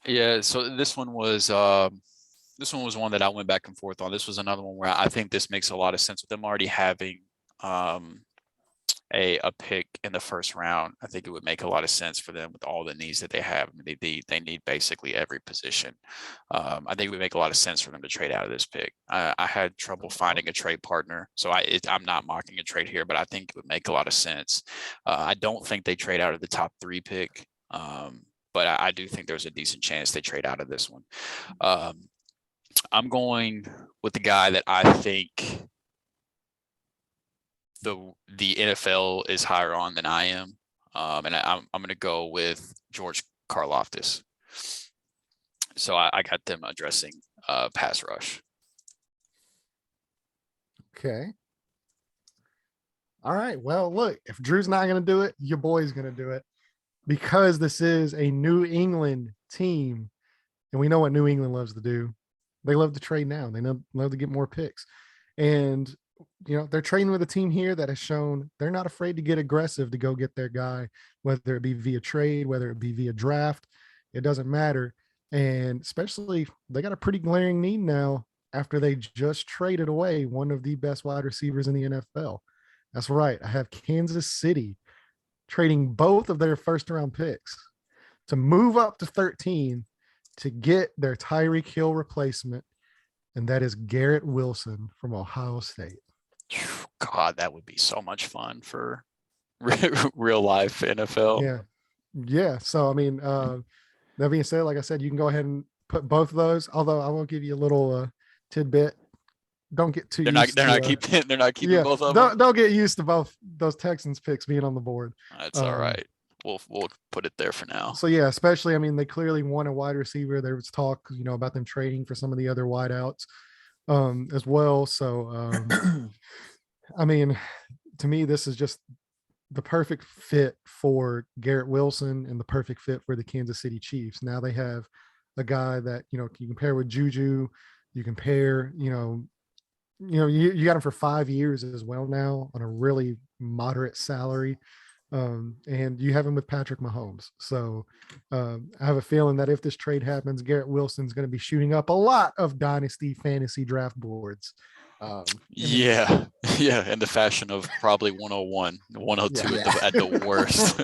Yeah, so this one was one that I went back and forth on. This was another one where I think this makes a lot of sense with them already having a pick in the first round. I think it would make a lot of sense for them with all the needs that they have. I mean, they need basically every position. I think it would make a lot of sense for them to trade out of this pick. I had trouble finding a trade partner, so I'm not mocking a trade here, but I think it would make a lot of sense. I don't think they trade out of the top 3 pick, but I do think there's a decent chance they trade out of this one. I'm going with the guy that I think the NFL is higher on than I am, and I'm going to go with George Karlaftis. So I got them addressing pass rush. Okay. All right. Well, look, if Drew's not going to do it, your boy's going to do it, because this is a New England team, and we know what New England loves to do. They love to trade now. They love to get more picks, and they're trading with a team here that has shown they're not afraid to get aggressive to go get their guy, whether it be via trade, whether it be via draft, it doesn't matter. And especially they got a pretty glaring need now after they just traded away one of the best wide receivers in the NFL. That's right. I have Kansas City trading both of their first round picks to move up to 13 to get their Tyreek Hill replacement. And that is Garrett Wilson from Ohio State. God, that would be so much fun for real life NFL. Yeah. So, I mean, that being said, like I said, you can go ahead and put both of those, although I will give you a little tidbit. Don't get too used they're not keeping both of them. Don't get used to both those Texans picks being on the board. That's all right. We'll put it there for now. So yeah, especially, I mean, they clearly want a wide receiver. There was talk, about them trading for some of the other wideouts as well. So I mean, to me, this is just the perfect fit for Garrett Wilson and the perfect fit for the Kansas City Chiefs. Now they have a guy that, you can pair with Juju. You can pair, you got him for 5 years as well now on a really moderate salary. And you have him with Patrick Mahomes. So I have a feeling that if this trade happens, Garrett Wilson's going to be shooting up a lot of dynasty fantasy draft boards. In the fashion of probably 101, 102 at the worst.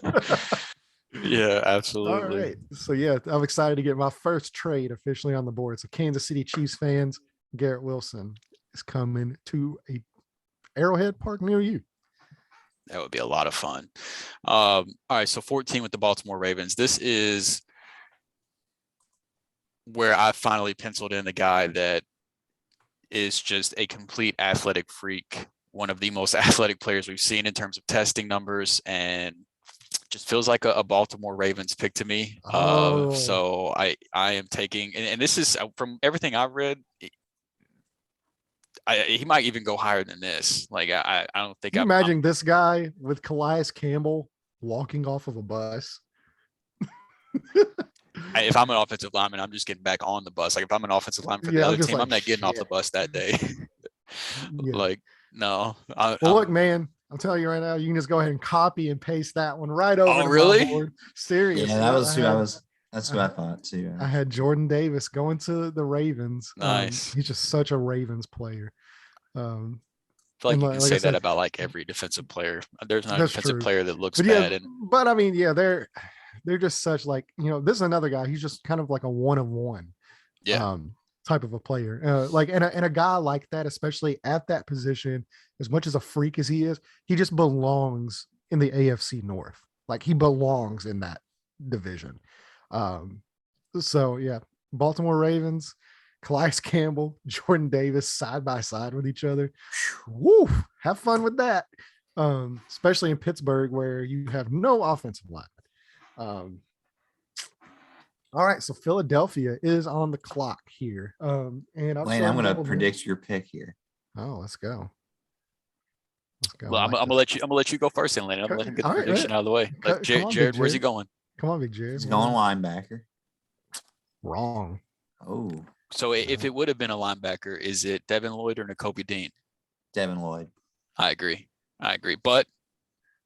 Yeah, absolutely. All right. So yeah, I'm excited to get my first trade officially on the board. So Kansas City Chiefs fans, Garrett Wilson is coming to a Arrowhead Park near you. That would be a lot of fun. All right, so 14 with the Baltimore Ravens. This is where I finally penciled in the guy that is just a complete athletic freak, one of the most athletic players we've seen in terms of testing numbers, and just feels like a Baltimore Ravens pick to me. So I am taking, and this is from everything I've read, he might even go higher than this. Like I don't think. Can you imagine this guy with Calais Campbell walking off of a bus? If I'm an offensive lineman, I'm just getting back on the bus. Like if I'm an offensive lineman for the other team, I'm not getting off the bus that day. Like no. Look, man, I'm telling you right now, you can just go ahead and copy and paste that one right over. Oh, really? Board. Seriously. Yeah, that was who I was. That's who I thought too. I had Jordan Davis going to the Ravens. Nice. He's just such a Ravens player. I feel like you can say that about like every defensive player. There's not a defensive player that looks bad. But I mean, yeah, they're just such like, this is another guy. He's just kind of like a one-of-one type of a player. And a guy like that, especially at that position, as much as a freak as he is, he just belongs in the AFC North. Like he belongs in that division. So yeah, Baltimore Ravens, Calais Campbell, Jordan Davis side by side with each other. Woo, have fun with that. Especially in Pittsburgh where you have no offensive line. All right, so Philadelphia is on the clock here. And I'm going to predict your pick here. Oh, let's go. Well, I'm gonna let you go first, and Landon. I'm gonna let him get the prediction out of the way. Jared, where's he going? Come on, Big Jared. He's going linebacker. Wrong. Oh, So if it would have been a linebacker, is it Devin Lloyd or Nakobe Dean? Devin Lloyd. I agree. But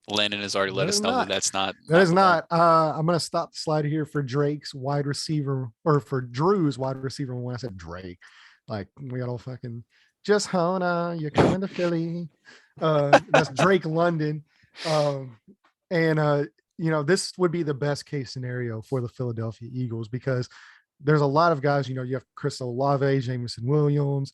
Landon has already let us know that that's not. That is not. I'm going to stop the slide here for Drake's wide receiver, or for Drew's wide receiver. When I said Drake, like we got all fucking just Hona, you're coming to Philly. That's Drake London. This would be the best case scenario for the Philadelphia Eagles, because there's a lot of guys, you have Chris Olave, Jameson Williams,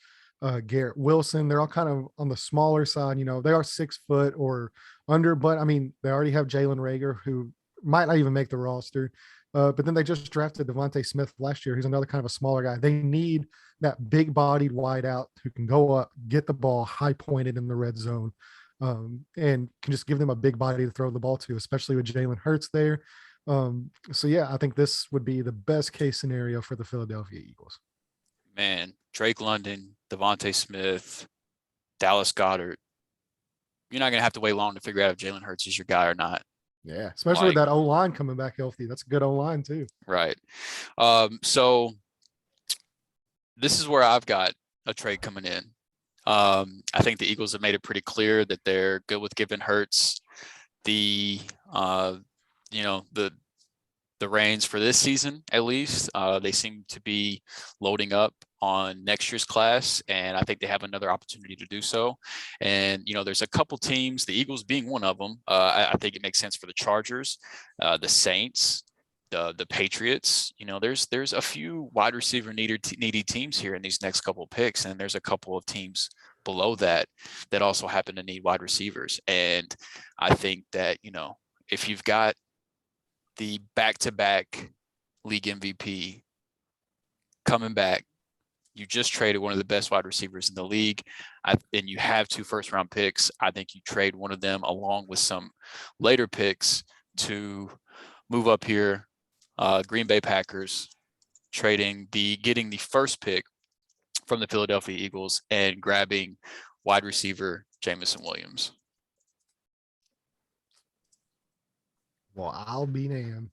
Garrett Wilson. They're all kind of on the smaller side. They are 6 foot or under, but I mean, they already have Jalen Reagor, who might not even make the roster. But then they just drafted Devonte Smith last year. He's another kind of a smaller guy. They need that big bodied wide out who can go up, get the ball high pointed in the red zone, and can just give them a big body to throw the ball to, especially with Jalen Hurts there. I think this would be the best case scenario for the Philadelphia Eagles. Man, Drake London, Devonte Smith, Dallas Goedert. You're not going to have to wait long to figure out if Jalen Hurts is your guy or not. Yeah, especially with that O-line coming back healthy. That's a good O-line too. Right. So this is where I've got a trade coming in. I think the Eagles have made it pretty clear that they're good with giving Hurts the reins for this season, at least. They seem to be loading up on next year's class, and I think they have another opportunity to do so. And, there's a couple teams, the Eagles being one of them. I think it makes sense for the Chargers, the Saints, the Patriots. There's a few wide receiver needy teams here in these next couple of picks, and there's a couple of teams below that also happen to need wide receivers. And I think that, if you've got the back-to-back league MVP coming back, you just traded one of the best wide receivers in the league, and you have 2 first-round picks. I think you trade one of them along with some later picks to move up here. Green Bay Packers getting the first pick from the Philadelphia Eagles and grabbing wide receiver Jameson Williams. Well, I'll be damned.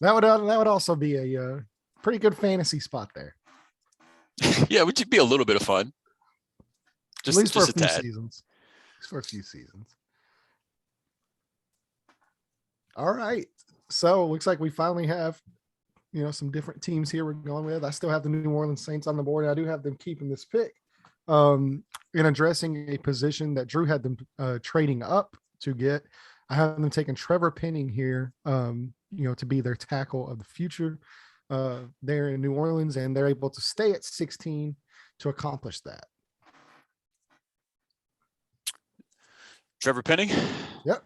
That would also be a pretty good fantasy spot there. Yeah, would be a little bit of fun. At least for a few seasons. For a few seasons. All right. So looks like we finally have, some different teams here we're going with. I still have the New Orleans Saints on the board. I do have them keeping this pick. In addressing a position that Drew had them trading up to get, I have them taking Trevor Penning here, to be their tackle of the future there in New Orleans, and they're able to stay at 16 to accomplish that. Trevor Penning? Yep.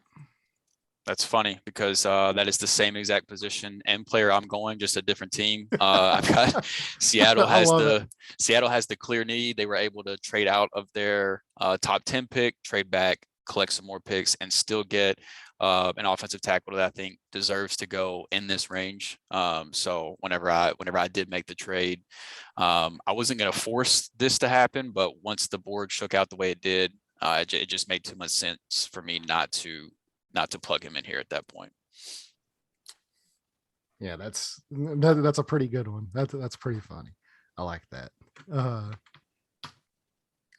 That's funny because that is the same exact position and player I'm going, just a different team. I've got Seattle has the clear need. They were able to trade out of their top 10 pick, trade back, collect some more picks, and still get an offensive tackle that I think deserves to go in this range. So whenever I did make the trade, I wasn't going to force this to happen, but once the board shook out the way it did, it just made too much sense for me not to plug him in here at that point. Yeah, that's a pretty good one. That's pretty funny. I like that. All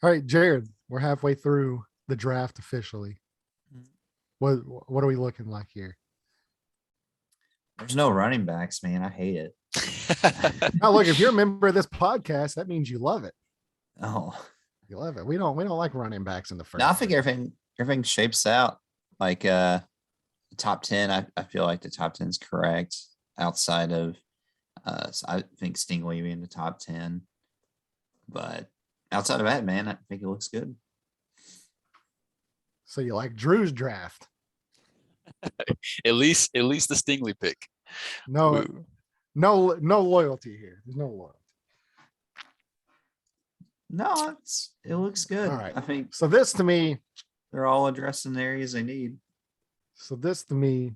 right, Jared, we're halfway through the draft officially. What are we looking like here? There's no running backs, man. I hate it. Now, look, if you're a member of this podcast, that means you love it. Oh, you love it. We don't like running backs in the first. No, I think everything shapes out like the top 10. I feel like the top 10 is correct outside of I think Stingley being the top 10, but outside of that, man, I think it looks good. So you like Drew's draft? at least the Stingley pick. No loyalty here. There's no loyalty. No, it looks good. All right. I think so. This to me, they're all addressing the areas they need. So this to me,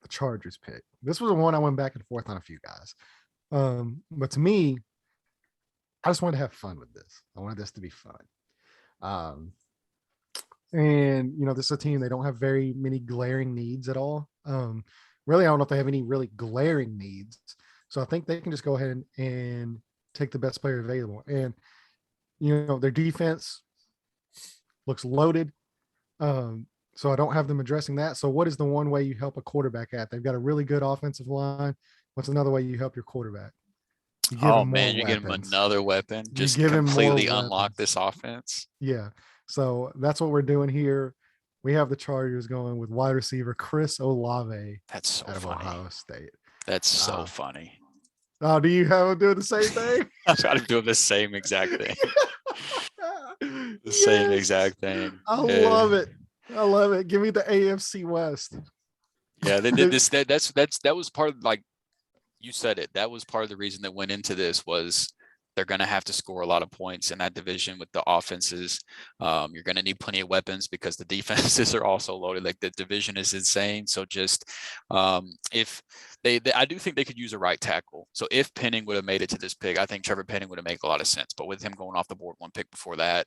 the Chargers pick. This was the one I went back and forth on a few guys. But to me, I just wanted to have fun with this. I wanted this to be fun. And this is a team, they don't have very many glaring needs at all. Really, I don't know if they have any really glaring needs. So I think they can just go ahead and take the best player available. And, you know, their defense looks loaded. So I don't have them addressing that. So what is the one way you help a quarterback at? They've got a really good offensive line. What's another way you help your quarterback? You give him another weapon. Just completely unlock this offense. Yeah. So that's what we're doing here. We have the Chargers going with wide receiver Chris Olave. That's so out of funny. Ohio State. That's so funny. Oh, do you have him doing the same thing? I've got him doing the same exact thing. Same exact thing. I love it. I love it. Give me the AFC West. Yeah, that was part of, like you said it. That was part of the reason that went into this was they're going to have to score a lot of points in that division with the offenses. You're going to need plenty of weapons because the defenses are also loaded. Like the division is insane. So just if I do think they could use a right tackle. So if Penning would have made it to this pick, I think Trevor Penning would have made a lot of sense. But with him going off the board one pick before that,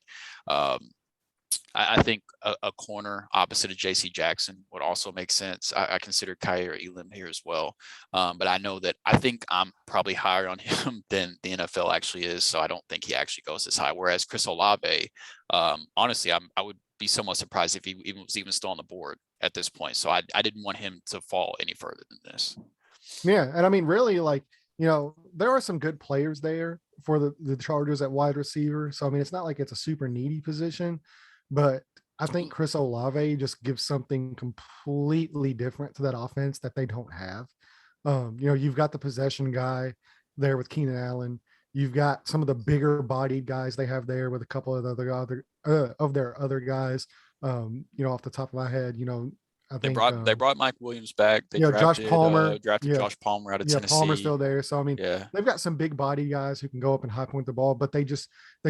I think a corner opposite of J.C. Jackson would also make sense. I consider Kyer Elam here as well. But I know that I think I'm probably higher on him than the NFL actually is. So I don't think he actually goes this high. Whereas Chris Olave, honestly, I would be somewhat surprised if he was even still on the board at this point. So I didn't want him to fall any further than this. Yeah. And I mean, really, like, you know, there are some good players there for the Chargers at wide receiver. So, I mean, it's not like it's a super needy position. But I think Chris Olave just gives something completely different to that offense that they don't have. You know, you've got the possession guy there with Keenan Allen. You've got some of the bigger bodied guys they have there with a couple of their other guys. You know, off the top of my head, you know, They brought Mike Williams back. They drafted Josh Palmer. Josh Palmer out of Tennessee. Palmer's still there. So I mean, they've got some big body guys who can go up and high point the ball, but they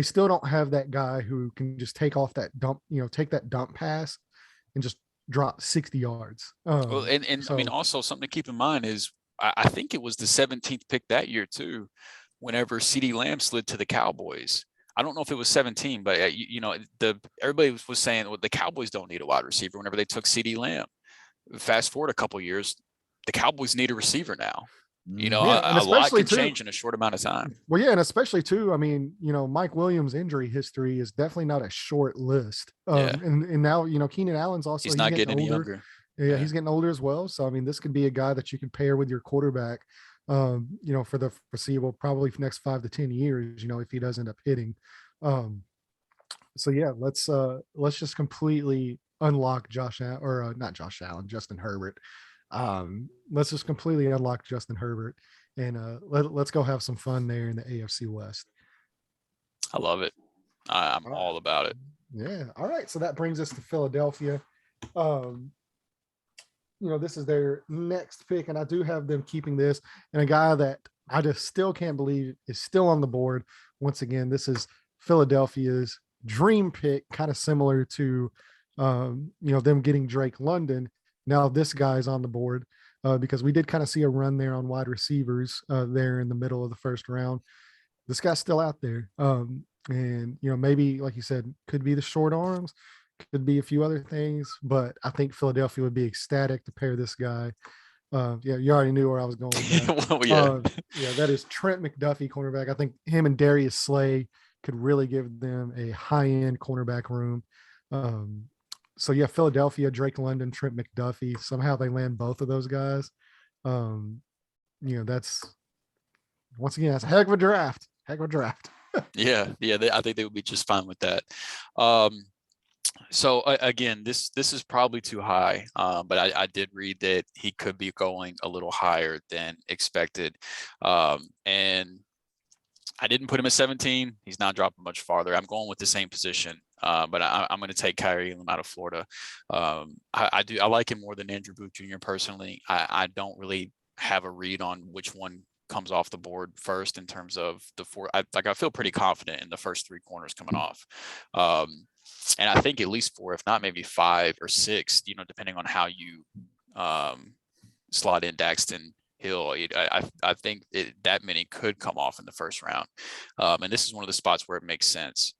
still don't have that guy who can just take off that dump, you know, take that dump pass and just drop 60 yards. Well, and so, I mean, also something to keep in mind is I think it was the 17th pick that year too, whenever CeeDee Lamb slid to the Cowboys. I don't know if it was 17, but everybody was saying, well, the Cowboys don't need a wide receiver whenever they took CeeDee Lamb. Fast forward a couple of years, the Cowboys need a receiver now. You know, a lot can change in a short amount of time. Well, yeah, and especially too, I mean, you know, Mike Williams' injury history is definitely not a short list. And now, you know, Keenan Allen's also he's not getting any younger. Yeah, he's getting older as well. So I mean, this could be a guy that you can pair with your quarterback. You know, for the foreseeable, probably for the next 5 to 10 years, you know, if he does end up hitting. So yeah, let's just completely unlock Justin Herbert. Let's just completely unlock Justin Herbert and let's go have some fun there in the AFC West. I love it. I'm all about it. Yeah. All right. So that brings us to Philadelphia. You know, this is their next pick, and I do have them keeping this. And a guy that I just still can't believe is still on the board. Once again, this is Philadelphia's dream pick, kind of similar to, you know, them getting Drake London. Now this guy's on the board because we did kind of see a run there on wide receivers there in the middle of the first round. This guy's still out there. And, you know, maybe, like you said, could be the short arms. Could be a few other things, but I think Philadelphia would be ecstatic to pair this guy. Yeah, you already knew where I was going with that. Well, yeah. Yeah, that is Trent McDuffie, cornerback. I think him and Darius Slay could really give them a high-end cornerback room. So yeah, Philadelphia, Drake London, Trent McDuffie. Somehow they land both of those guys. You know, that's once again, that's a heck of a draft. Yeah, I think they would be just fine with that. So again, this is probably too high, but I did read that he could be going a little higher than expected. And I didn't put him at 17. He's not dropping much farther. I'm going with the same position, but I'm going to take Kyrie Elam out of Florida. I like him more than Andrew Booth Jr. personally. I don't really have a read on which one comes off the board first in terms of the four. I feel pretty confident in the first 3 corners coming off. And I think at least 4, if not maybe 5 or 6, you know, depending on how you slot in Daxton Hill. I think that many could come off in the first round. And this is one of the spots where it makes sense.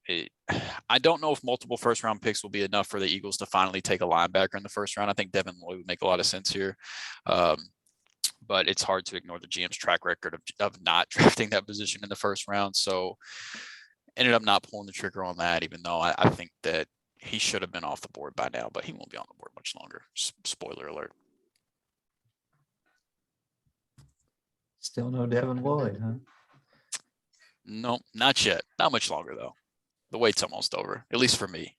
I don't know if multiple first round picks will be enough for the Eagles to finally take a linebacker in the first round. I think Devin Lloyd would make a lot of sense here. but it's hard to ignore the GM's track record of not drafting that position in the first round. So ended up not pulling the trigger on that, even though I think that he should have been off the board by now, but he won't be on the board much longer. Spoiler alert. Still no Devin Lloyd, huh? No, not yet. Not much longer, though. The wait's almost over, at least for me.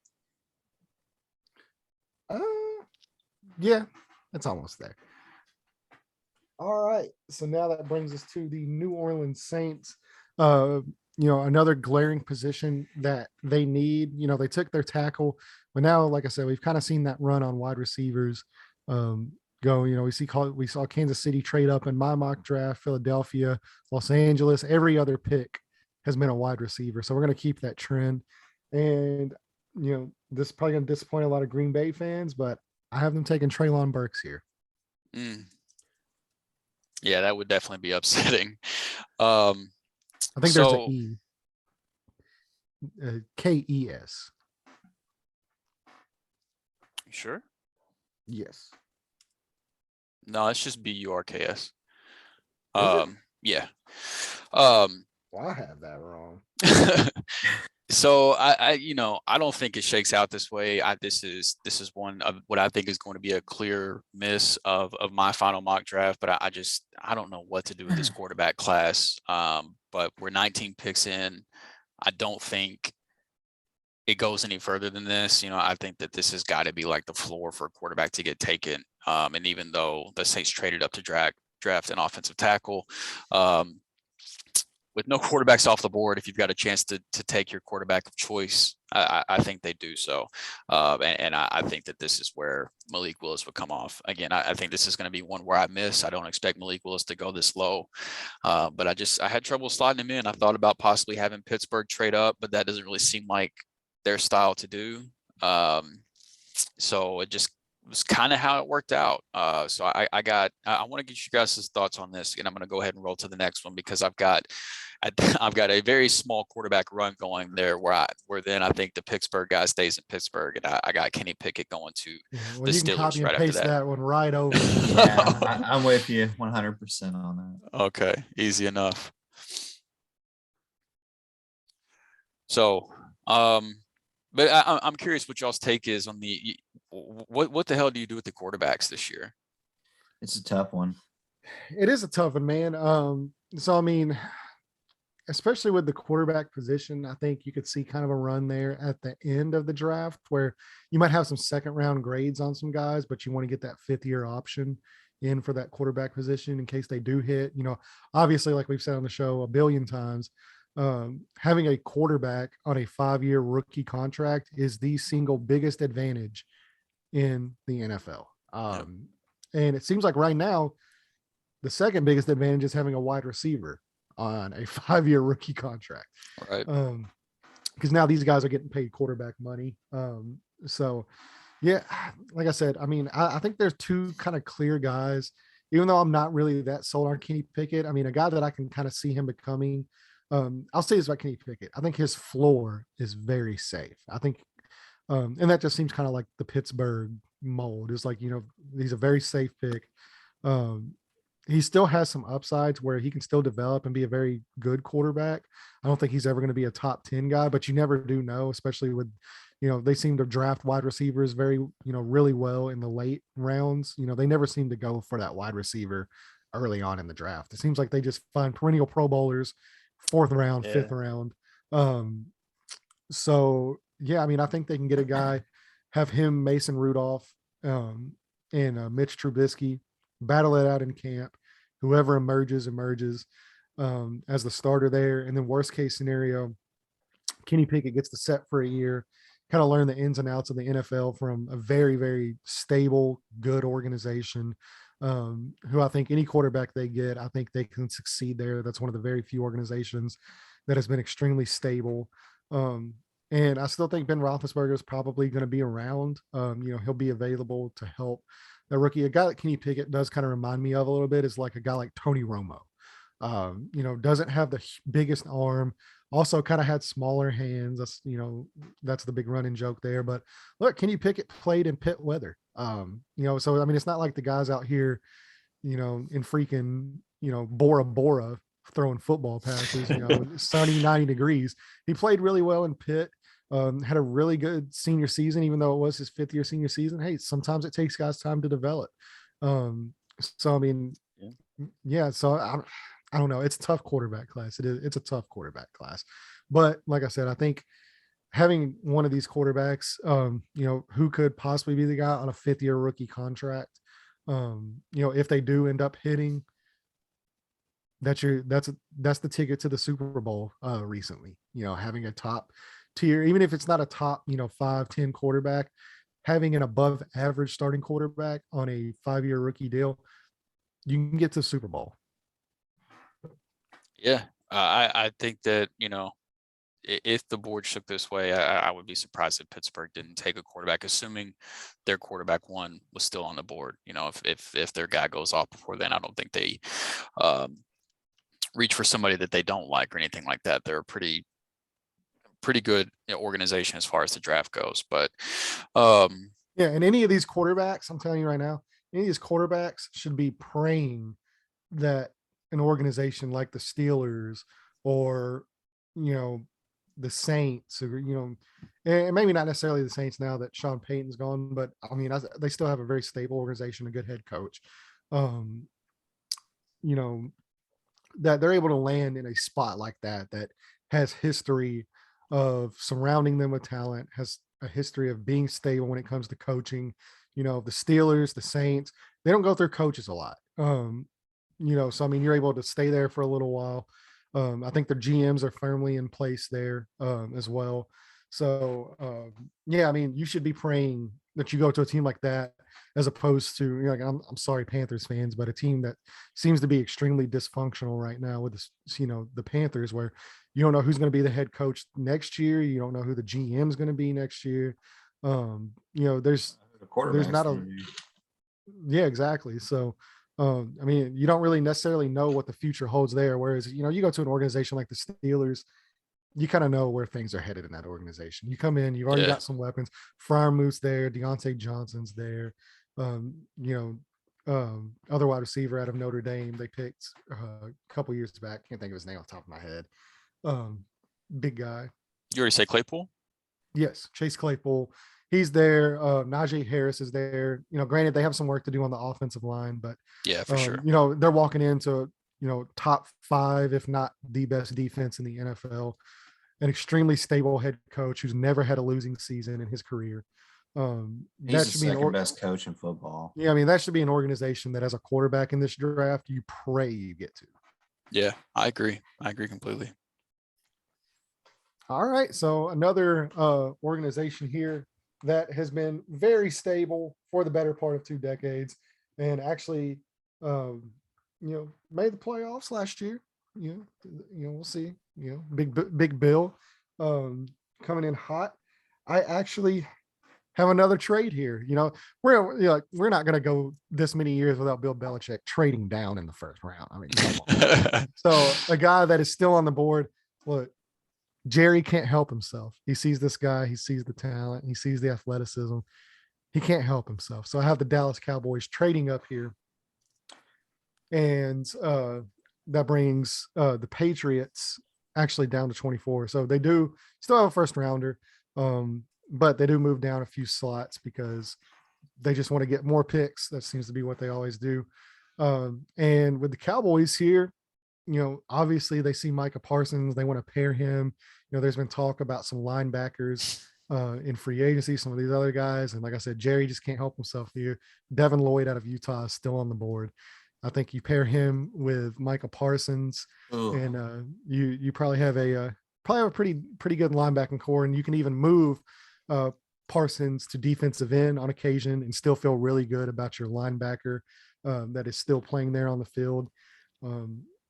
Yeah, it's almost there. All right. So now that brings us to the New Orleans Saints. Another glaring position that they need. They took their tackle, but now, like I said, we've kind of seen that run on wide receivers go. We saw Kansas City trade up in my mock draft, Philadelphia, Los Angeles. Every other pick has been a wide receiver. So we're going to keep that trend. And, this is probably going to disappoint a lot of Green Bay fans, but I have them taking Treylon Burks here. Yeah, that would definitely be upsetting. I think there's an E. K-E-S. You sure? Yes. No, it's just B-U-R-K-S. Yeah. Well, I have that wrong. So I don't think it shakes out this way. This is one of what I think is going to be a clear miss of my final mock draft. But I don't know what to do with this quarterback class. But we're 19 picks in. I don't think it goes any further than this. I think that this has got to be like the floor for a quarterback to get taken. And even though the Saints traded up to draft an offensive tackle, with no quarterbacks off the board, if you've got a chance to take your quarterback of choice, I think they do so. And I think that this is where Malik Willis would come off. Again, I think this is going to be one where I miss. I don't expect Malik Willis to go this low. But I had trouble sliding him in. I thought about possibly having Pittsburgh trade up, but that doesn't really seem like their style to do. So it just was kind of how it worked out. So I want to get you guys' thoughts on this, and I'm going to go ahead and roll to the next one because I've got a very small quarterback run going there where then I think the Pittsburgh guy stays in Pittsburgh, and I got Kenny Pickett going to the you can Steelers copy right and paste after that. that one right over. Yeah, I'm with you 100% on that. Okay, easy enough. So, but I'm curious what y'all's take is on what the hell do you do with the quarterbacks this year? It's a tough one. It is a tough one, man. So I mean, especially with the quarterback position, I think you could see kind of a run there at the end of the draft where you might have some second round grades on some guys, but you want to get that 5th-year option in for that quarterback position in case they do hit. Obviously, like we've said on the show a billion times, having a quarterback on a 5-year rookie contract is the single biggest advantage in the NFL. And it seems like right now, the second biggest advantage is having a wide receiver on a 5-year rookie contract. Right. Because now these guys are getting paid quarterback money. So yeah, like I said, I mean, I think there's two kind of clear guys, even though I'm not really that sold on Kenny Pickett. I mean, a guy that I can kind of see him becoming, I'll say this about Kenny Pickett. I think his floor is very safe. I think, and that just seems kind of like the Pittsburgh mold. It's like, he's a very safe pick. He still has some upsides where he can still develop and be a very good quarterback. I don't think he's ever going to be a top 10 guy, but you never do know, especially with, they seem to draft wide receivers very, really well in the late rounds. They never seem to go for that wide receiver early on in the draft. It seems like they just find perennial Pro Bowlers, 4th round, 5th round. So yeah, I mean, I think they can get a guy, have him, Mason Rudolph, and Mitch Trubisky, battle it out in camp. Whoever emerges as the starter there. And then worst case scenario, Kenny Pickett gets to set for a year, kind of learn the ins and outs of the NFL from a very, very stable, good organization, who I think any quarterback they get, I think they can succeed there. That's one of the very few organizations that has been extremely stable. And I still think Ben Roethlisberger is probably going to be around. He'll be available to help the rookie. A guy that Kenny Pickett does kind of remind me of a little bit is like a guy like Tony Romo. Doesn't have the biggest arm, also kind of had smaller hands. That's the big running joke there. But look, Kenny Pickett played in pit weather. So I mean, it's not like the guys out here, in freaking, Bora Bora throwing football passes, sunny 90 degrees. He played really well in Pitt. Had a really good senior season, even though it was his 5th year senior season. Hey, sometimes it takes guys time to develop. So, I mean, yeah, so I don't know. It's a tough quarterback class. It's a tough quarterback class. But like I said, I think having one of these quarterbacks, who could possibly be the guy on a 5th-year rookie contract, if they do end up hitting, that's the ticket to the Super Bowl recently. Having a top tier, even if it's not a top 5-10 quarterback, having an above average starting quarterback on a 5-year rookie deal, you can get to the Super Bowl. Yeah, I think that if the board shook this way, I would be surprised if Pittsburgh didn't take a quarterback, assuming their quarterback one was still on the board. If their guy goes off before then, I don't think they reach for somebody that they don't like or anything like that. They're a pretty good organization as far as the draft goes. But yeah, and any of these quarterbacks, I'm telling you right now, any of these quarterbacks should be praying that an organization like the Steelers or the Saints, or and maybe not necessarily the Saints now that Sean Payton's gone, but I mean they still have a very stable organization, a good head coach. That they're able to land in a spot like that has history of surrounding them with talent, has a history of being stable when it comes to coaching. The Steelers, the Saints, they don't go through coaches a lot. So I mean, you're able to stay there for a little while. I think their GMs are firmly in place there as well. So yeah, I mean, you should be praying that you go to a team like that, as opposed to I'm sorry, Panthers fans, but a team that seems to be extremely dysfunctional right now with this, the Panthers, where you don't know who's going to be the head coach next year. You don't know who the GM is going to be next year. There's not a, yeah, exactly. So, I mean, you don't really necessarily know what the future holds there. Whereas, you go to an organization like the Steelers, you kind of know where things are headed in that organization. You come in, you've already got some weapons. Freiermuth's there, Deontay Johnson's there. Other wide receiver out of Notre Dame they picked a couple years back. Can't think of his name off the top of my head. Big guy. You already say Claypool? Yes, Chase Claypool. He's there. Najee Harris is there. Granted, they have some work to do on the offensive line, but yeah, for sure. They're walking into top 5, if not the best defense in the NFL. An extremely stable head coach who's never had a losing season in his career. He's the second best coach in football. Yeah, I mean, that should be an organization that, as a quarterback in this draft, you pray you get to. Yeah, I agree. I agree completely. All right, so another organization here that has been very stable for the better part of 2 decades, and actually, made the playoffs last year. We'll see. Big Bill coming in hot. I actually have another trade here. We're not going to go this many years without Bill Belichick trading down in the first round. I mean, come on. So a guy that is still on the board. Look, Jerry can't help himself. He sees this guy. He sees the talent. He sees the athleticism. He can't help himself. So I have the Dallas Cowboys trading up here. And that brings the Patriots actually down to 24. So they do still have a first rounder, but they do move down a few slots because they just want to get more picks. That seems to be what they always do. And with the Cowboys here, obviously they see Micah Parsons. They want to pair him. There's been talk about some linebackers in free agency, some of these other guys. And like I said, Jerry just can't help himself here. Devin Lloyd out of Utah is still on the board. I think you pair him with Micah Parsons, and you probably have a pretty good linebacking core, and you can even move Parsons to defensive end on occasion and still feel really good about your linebacker that is still playing there on the field.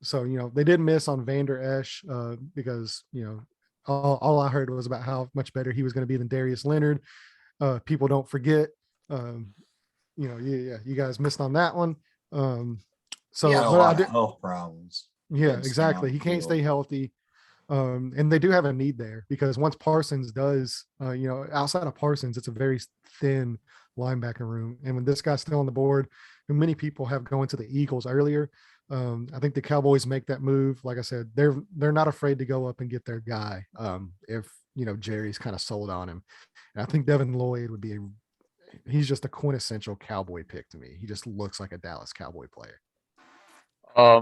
So they did miss on Vander Esch because all I heard was about how much better he was going to be than Darius Leonard. People don't forget, you guys missed on that one. So he had a lot of health problems. Yeah, exactly. He can't stay healthy. And they do have a need there because once Parsons does, outside of Parsons, it's a very thin linebacker room. And when this guy's still on the board, who many people have going to the Eagles earlier. I think the Cowboys make that move. Like I said, they're not afraid to go up and get their guy. If Jerry's kind of sold on him, and I think Devin Lloyd would be he's just a quintessential Cowboy pick to me. He just looks like a Dallas Cowboy player.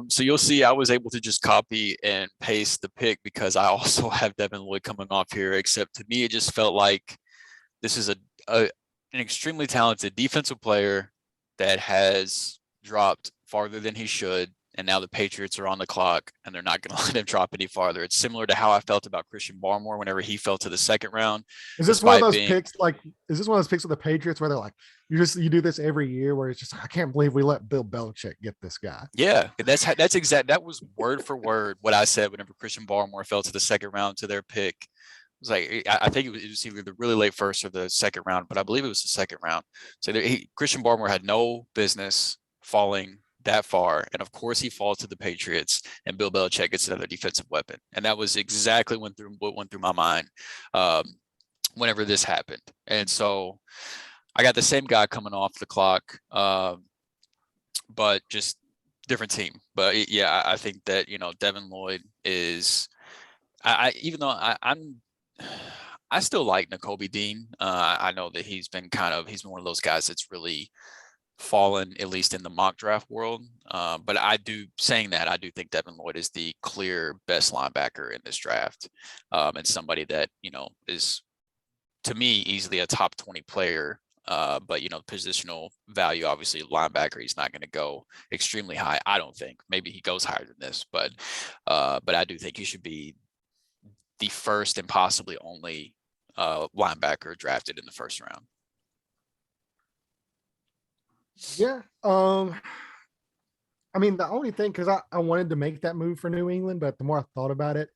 So you'll see I was able to just copy and paste the pick because I also have Devin Lloyd coming off here, except to me, it just felt like this is an extremely talented defensive player that has dropped farther than he should. And now the Patriots are on the clock and they're not going to let him drop any farther. It's similar to how I felt about Christian Barmore whenever he fell to the second round. Is this one of those picks with the Patriots where they're like, you do this every year where it's just, I can't believe we let Bill Belichick get this guy. Yeah, that was word for word what I said whenever Christian Barmore fell to the second round to their pick. It was like, I think it was either the really late first or the second round, but I believe it was the second round. So Christian Barmore had no business falling that far, and of course he falls to the Patriots, and Bill Belichick gets another defensive weapon, and that was exactly what went through my mind whenever this happened. And so I got the same guy coming off the clock, but just different team. But yeah, I think that Devin Lloyd is. Even though I still like Nakobe Dean. I know that he's been one of those guys that's really fallen, at least in the mock draft world. But I do think Devin Lloyd is the clear best linebacker in this draft, and somebody that is, to me, easily a top 20 player. But positional value, obviously linebacker, he's not going to go extremely high. I don't think. Maybe he goes higher than this, but I do think he should be the first and possibly only linebacker drafted in the first round. Yeah. I mean, the only thing, because I wanted to make that move for New England, but the more I thought about it,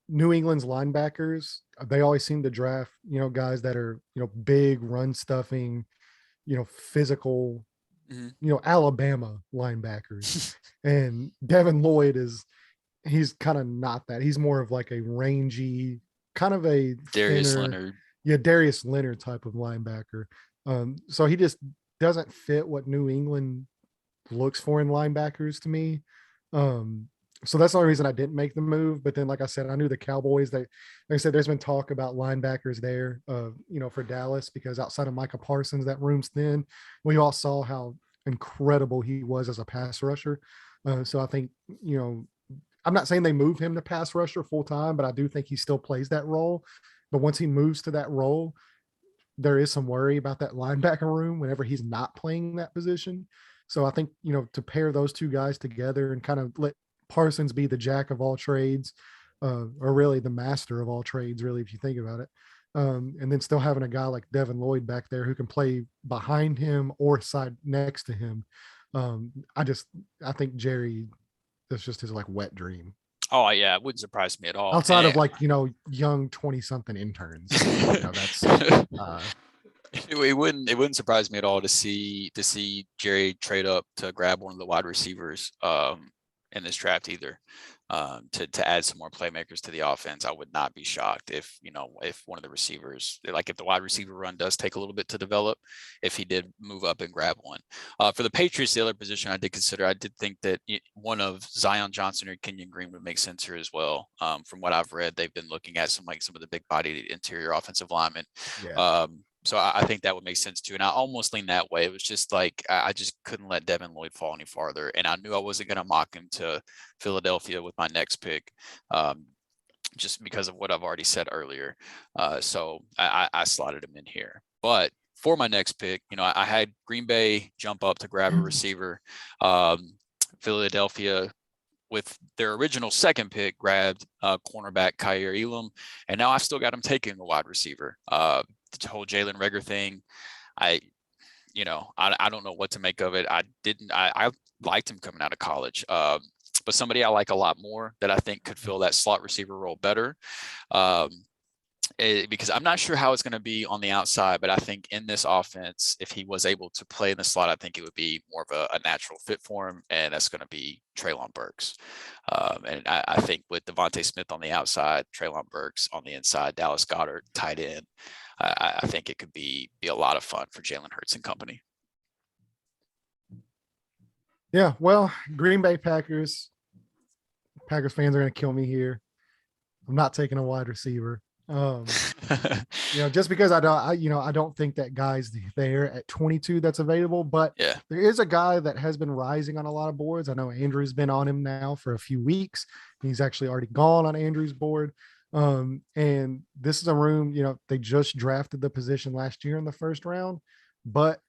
New England's linebackers, they always seem to draft, guys that are, big, run stuffing, physical, Alabama linebackers. And Devin Lloyd he's kind of not that. He's more of like a rangy, kind of a Darius Leonard. Yeah, Darius Leonard type of linebacker. So he just doesn't fit what New England looks for in linebackers to me. So that's the only reason I didn't make the move. But then, like I said, I knew the Cowboys. Like I said, there's been talk about linebackers there, for Dallas, because outside of Micah Parsons, that room's thin. We all saw how incredible he was as a pass rusher. So I think, I'm not saying they move him to pass rusher full time, but I do think he still plays that role. But once he moves to that role, there is some worry about that linebacker room whenever he's not playing that position. So I think, to pair those two guys together and kind of let Parsons be the jack of all trades, or really the master of all trades, really, if you think about it. And then still having a guy like Devin Lloyd back there who can play behind him or side next to him. I think Jerry, that's just his like wet dream. Oh yeah, it wouldn't surprise me at all. Outside of young 20-something interns, that's it wouldn't surprise me at all to see Jerry trade up to grab one of the wide receivers in this draft either, to add some more playmakers to the offense. I would not be shocked if one of the receivers, like if the wide receiver run does take a little bit to develop, if he did move up and grab one. For the Patriots, the other position I did think that one of Zion Johnson or Kenyon Green would make sense here as well. From what I've read, they've been looking at some of the big bodied interior offensive linemen. Yeah. So I think that would make sense too. And I almost leaned that way. It was just like, I just couldn't let Devin Lloyd fall any farther. And I knew I wasn't going to mock him to Philadelphia with my next pick, just because of what I've already said earlier. So I slotted him in here. But for my next pick, I had Green Bay jump up to grab a receiver. Philadelphia, with their original second pick, grabbed cornerback Kaiir Elam. And now I've still got him taking a wide receiver. The whole Jalen Reagor thing, I don't know what to make of it. I liked him coming out of college, but somebody I like a lot more that I think could fill that slot receiver role better, because I'm not sure how it's going to be on the outside, but I think in this offense, if he was able to play in the slot, I think it would be more of a natural fit for him, and that's going to be Treylon Burks. And I think with Devontae Smith on the outside, Treylon Burks on the inside, Dallas Goedert tight end, I think it could be a lot of fun for Jalen Hurts and company. Yeah, well, Green Bay Packers. Packers fans are going to kill me here. I'm not taking a wide receiver. Just because I don't think that guy's there at 22 that's available, but yeah, there is a guy that has been rising on a lot of boards. I know Andrew's been on him now for a few weeks. He's actually already gone on Andrew's board. And this is a room, they just drafted the position last year in the first round, but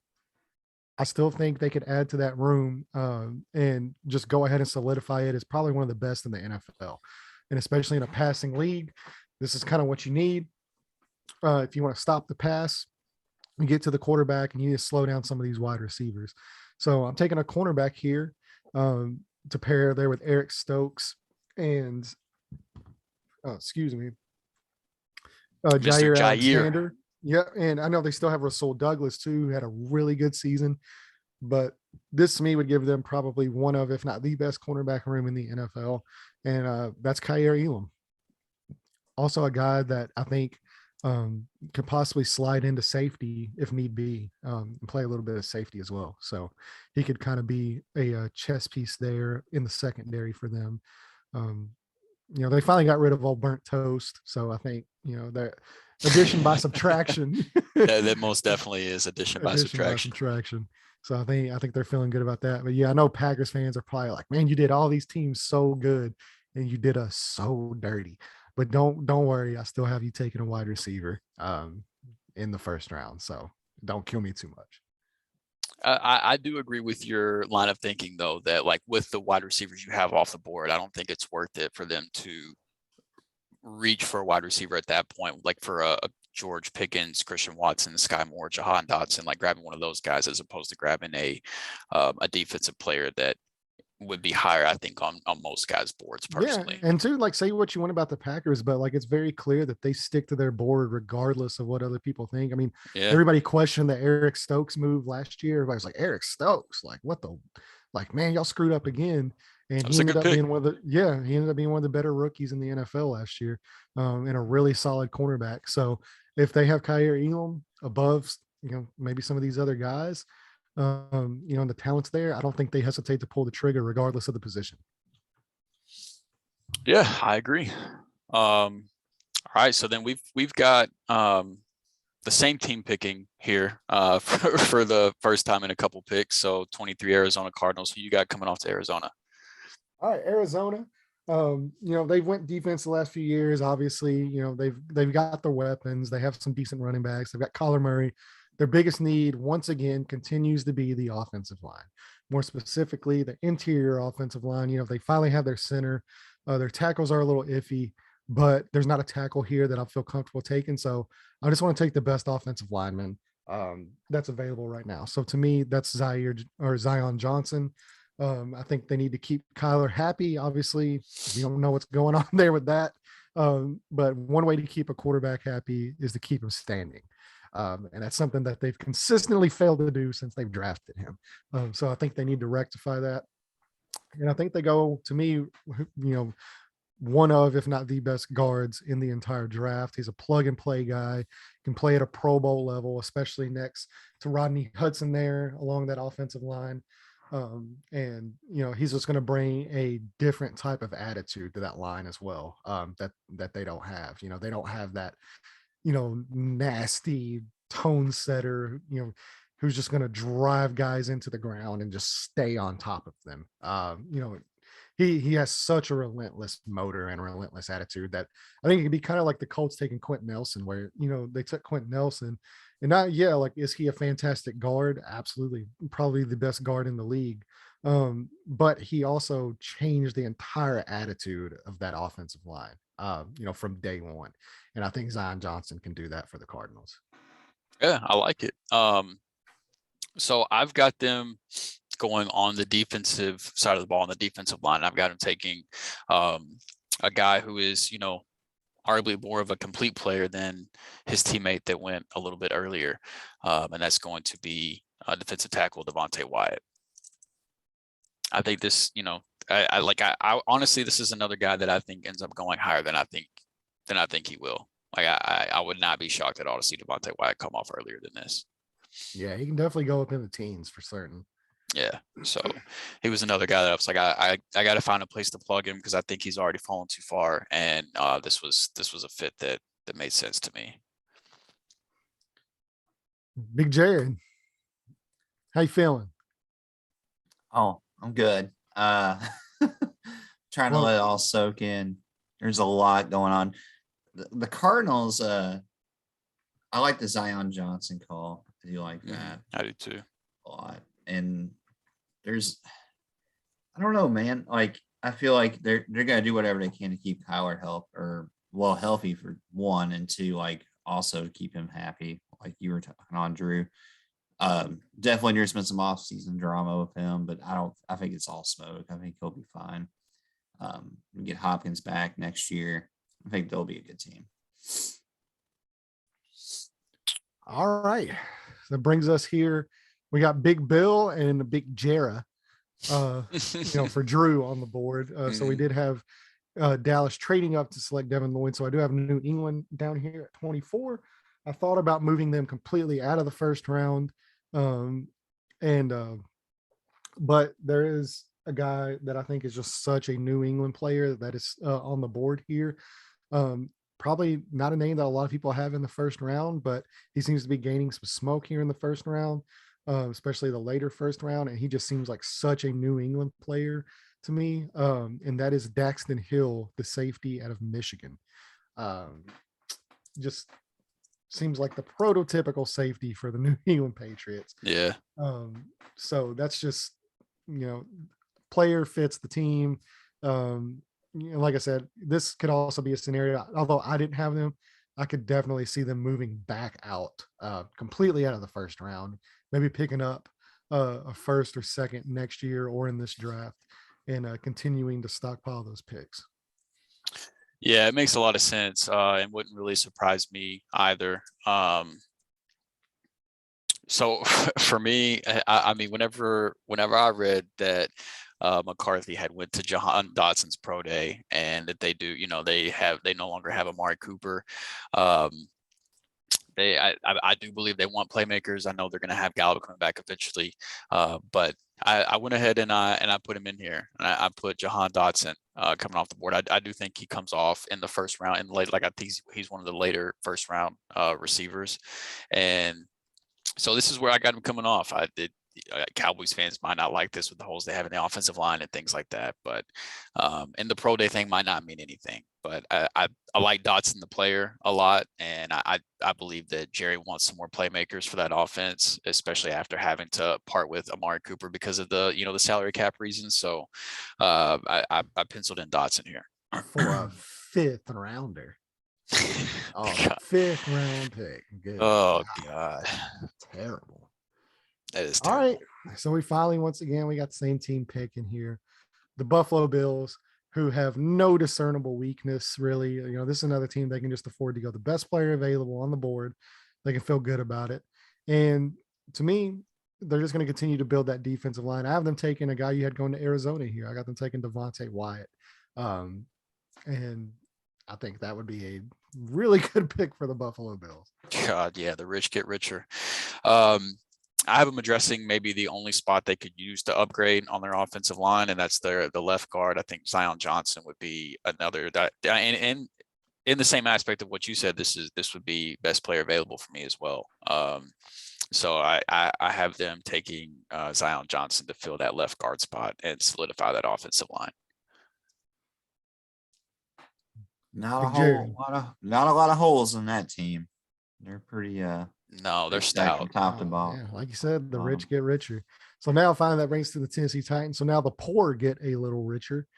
I still think they could add to that room and just go ahead and solidify it as probably one of the best in the NFL. And especially in a passing league, this is kind of what you need. If you want to stop the pass, you get to the quarterback and you need to slow down some of these wide receivers. So I'm taking a cornerback here to pair there with Eric Stokes and, Jair Alexander. Yeah, and I know they still have Rasul Douglas too, who had a really good season. But this to me would give them probably one of, if not the best cornerback room in the NFL. And that's Kaiir Elam. Also a guy that I think could possibly slide into safety if need be, and play a little bit of safety as well. So he could kind of be a chess piece there in the secondary for them. They finally got rid of all burnt toast. So I think, that addition by subtraction. that most definitely is addition by subtraction. So I think they're feeling good about that. But yeah, I know Packers fans are probably like, man, you did all these teams so good and you did us so dirty. But don't worry, I still have you taking a wide receiver in the first round. So don't kill me too much. I do agree with your line of thinking, though, that like with the wide receivers you have off the board, I don't think it's worth it for them to reach for a wide receiver at that point, like for a George Pickens, Christian Watson, Sky Moore, Jahan Dotson, like grabbing one of those guys as opposed to grabbing a defensive player that would be higher, I think, on most guys' boards personally. Yeah, and too, like, say what you want about the Packers, but like it's very clear that they stick to their board regardless of what other people think. I mean, everybody questioned the Eric Stokes move last year. Everybody's like, Eric Stokes, like what the, like, man, y'all screwed up again. And he ended up being one of the better rookies in the NFL last year, and a really solid cornerback. So if they have Kaiir Elam above, maybe some of these other guys, and the talent's there, I don't think they hesitate to pull the trigger regardless of the position. Yeah, I agree. All right, so then we've got the same team picking here for the first time in a couple picks. So 23 Arizona Cardinals. Who you got coming off to Arizona? All right, Arizona. They've went defense the last few years. Obviously, they've got their weapons. They have some decent running backs. They've got Kyler Murray. Their biggest need, once again, continues to be the offensive line. More specifically, the interior offensive line. They finally have their center. Their tackles are a little iffy, but there's not a tackle here that I feel comfortable taking. So I just want to take the best offensive lineman that's available right now. So to me, that's Zion Johnson. I think they need to keep Kyler happy. Obviously, we don't know what's going on there with that. But one way to keep a quarterback happy is to keep him standing. And that's something that they've consistently failed to do since they've drafted him. So I think they need to rectify that. And I think they go, to me, one of, if not the best guards in the entire draft. He's a plug and play guy, can play at a Pro Bowl level, especially next to Rodney Hudson there along that offensive line. And he's just going to bring a different type of attitude to that line as well, that they don't have. They don't have that nasty tone setter, who's just going to drive guys into the ground and just stay on top of them. He has such a relentless motor and relentless attitude that I think it could be kind of like the Colts taking Quentin Nelson, where they took Quentin Nelson. And is he a fantastic guard? Absolutely. Probably the best guard in the league. But he also changed the entire attitude of that offensive line, from day one. And I think Zion Johnson can do that for the Cardinals. Yeah, I like it. So I've got them going on the defensive side of the ball, on the defensive line. I've got them taking a guy who is, arguably more of a complete player than his teammate that went a little bit earlier. And that's going to be defensive tackle Devonte Wyatt. I think this, I honestly, this is another guy that I think ends up going higher than I think he will. Like I would not be shocked at all to see Devonte Wyatt come off earlier than this. Yeah, he can definitely go up in the teens for certain. Yeah. So he was another guy that I was like, I got to find a place to plug him because I think he's already fallen too far. And this was a fit that made sense to me. Big Jared, how you feeling? Oh, I'm good. Trying to let it all soak in. There's a lot going on. The Cardinals, I like the Zion Johnson call. I do like that. I do too. A lot. And I don't know, man. Like, I feel like they're gonna do whatever they can to keep Kyler healthy for one, and two, like also to keep him happy, like you were talking on, Drew. Definitely there's been some off-season drama with him, but I think it's all smoke. I think he'll be fine. We get Hopkins back next year. I think they'll be a good team. All right. That brings us here. We got Big Bill and the Big Jera, for Drew on the board. So we did have Dallas trading up to select Devin Lloyd. So I do have New England down here at 24. I thought about moving them completely out of the first round. But there is a guy that I think is just such a New England player that is on the board here. Probably not a name that a lot of people have in the first round, but he seems to be gaining some smoke here in the first round, especially the later first round. And he just seems like such a New England player to me. And that is Daxton Hill, the safety out of Michigan. Just seems like the prototypical safety for the New England Patriots. Yeah. So that's just, player fits the team. Like I said, this could also be a scenario, although I didn't have them, I could definitely see them moving back out completely out of the first round, maybe picking up a first or second next year or in this draft and continuing to stockpile those picks. Yeah, it makes a lot of sense and wouldn't really surprise me either. So for me, I mean, whenever I read that McCarthy had went to Jahan Dotson's pro day and that they do, they no longer have Amari Cooper. I do believe they want playmakers. I know they're going to have Gallup coming back eventually, but I went ahead and I put him in here. And I put Jahan Dotson coming off the board. I do think he comes off in the first round and late. Like I think he's one of the later first round receivers, and so this is where I got him coming off. Cowboys fans might not like this with the holes they have in the offensive line and things like that, but and the pro day thing might not mean anything. But I like Dotson the player a lot, and I believe that Jerry wants some more playmakers for that offense, especially after having to part with Amari Cooper because of the the salary cap reasons. So I penciled in Dotson here for a fifth rounder. Fifth round pick. Good. Oh God, terrible. That is terrible. All right. So we finally, once again, we got the same team pick in here. The Buffalo Bills, who have no discernible weakness, really. This is another team they can just afford to go the best player available on the board. They can feel good about it. And to me, they're just going to continue to build that defensive line. I have them taking a guy you had going to Arizona here. I got them taking Devonte Wyatt. And I think that would be a really good pick for the Buffalo Bills. God, yeah, the rich get richer. I have them addressing maybe the only spot they could use to upgrade on their offensive line, and that's the left guard. I think Zion Johnson would be another that, and in the same aspect of what you said, this would be best player available for me as well. So I have them taking Zion Johnson to fill that left guard spot and solidify that offensive line. Not a lot of holes in that team. They're pretty no, they're stout from top to bottom. Yeah, like you said, the rich get richer. So now finally that brings to the Tennessee Titans. So now the poor get a little richer.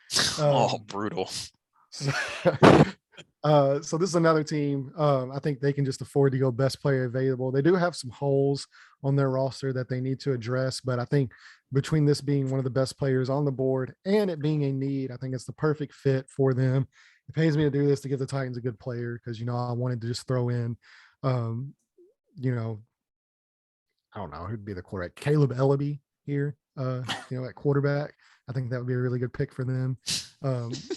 Brutal. So this is another team. I think they can just afford to go best player available. They do have some holes on their roster that they need to address, but I think between this being one of the best players on the board and it being a need, I think it's the perfect fit for them. It pays me to do this to give the Titans a good player because, I wanted to just throw in, I don't know who'd be the quarterback. Caleb Ellaby here, at quarterback. I think that would be a really good pick for them.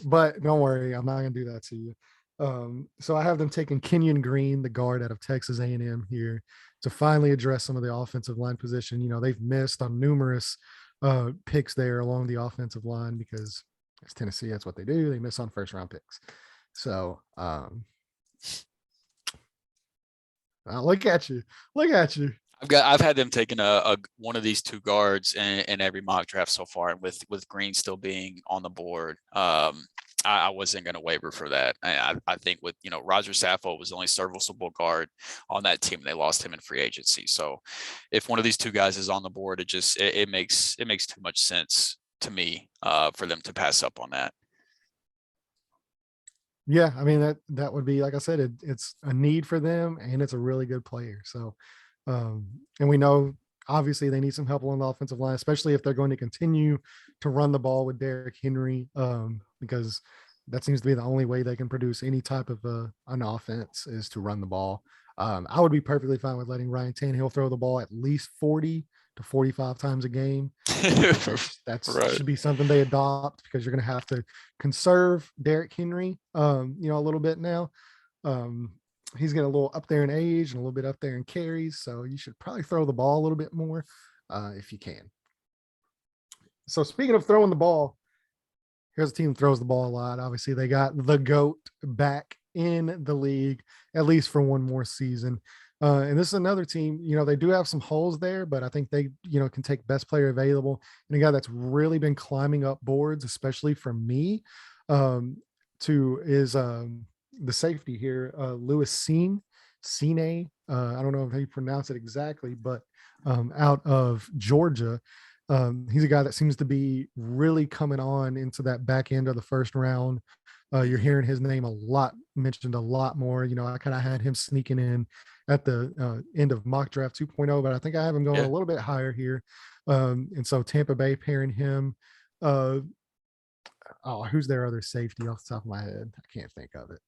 But don't worry, I'm not going to do that to you. So I have them taking Kenyon Green, the guard out of Texas A&M here, to finally address some of the offensive line position. You know, they've missed on numerous picks there along the offensive line because it's Tennessee. That's what they do. They miss on first round picks. So look at you. I've had them taking a one of these two guards in every mock draft so far, and with Green still being on the board, I wasn't going to waver for that. I think with Roger Saffold was the only serviceable guard on that team. They lost him in free agency, so if one of these two guys is on the board, it makes too much sense to me for them to pass up on that. Yeah, I mean that would be, like I said, it's a need for them, and it's a really good player. So. And we know obviously they need some help along the offensive line, especially if they're going to continue to run the ball with Derrick Henry, because that seems to be the only way they can produce any type of an offense is to run the ball. I would be perfectly fine with letting Ryan Tannehill throw the ball at least 40 to 45 times a game. That's right. Should be something they adopt, because you're going to have to conserve Derrick Henry, a little bit now. He's getting a little up there in age and a little bit up there in carries. So you should probably throw the ball a little bit more if you can. So speaking of throwing the ball, here's a team that throws the ball a lot. Obviously, they got the GOAT back in the league, at least for one more season. And this is another team, they do have some holes there, but I think they, can take best player available. And a guy that's really been climbing up boards, especially for me, is the safety here, Lewis Cine. I don't know how you pronounce it exactly, but out of Georgia. He's a guy that seems to be really coming on into that back end of the first round. You're hearing his name mentioned a lot more. I kind of had him sneaking in at the end of mock draft 2.0, but I think I have him going a little bit higher here. And so Tampa Bay pairing him. Who's their other safety off the top of my head? I can't think of it.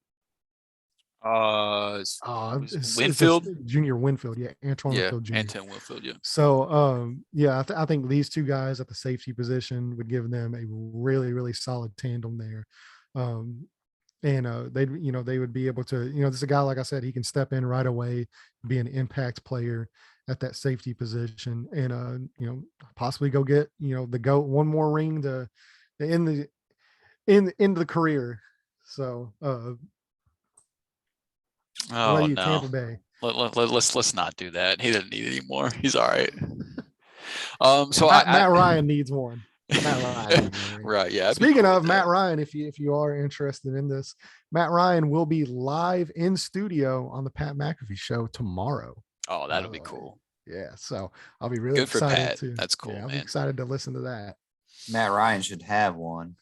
Winfield, Junior Winfield, Antoine Winfield Jr. Antoine Winfield, So, I think these two guys at the safety position would give them a really, really solid tandem there. They would be able to, this is a guy, like I said, he can step in right away, be an impact player at that safety position, and possibly go get the GOAT one more ring to end the career. So. Oh no! Tampa Bay. Let's not do that. He doesn't need it anymore. He's all right. So Matt Ryan needs one. Matt Ryan needs one. Right? Yeah. Speaking of Matt Ryan, if you are interested in this, Matt Ryan will be live in studio on the Pat McAfee show tomorrow. Oh, that'll be cool. Yeah. So I'll be really excited too. That's cool. I'll be excited to listen to that. Matt Ryan should have one.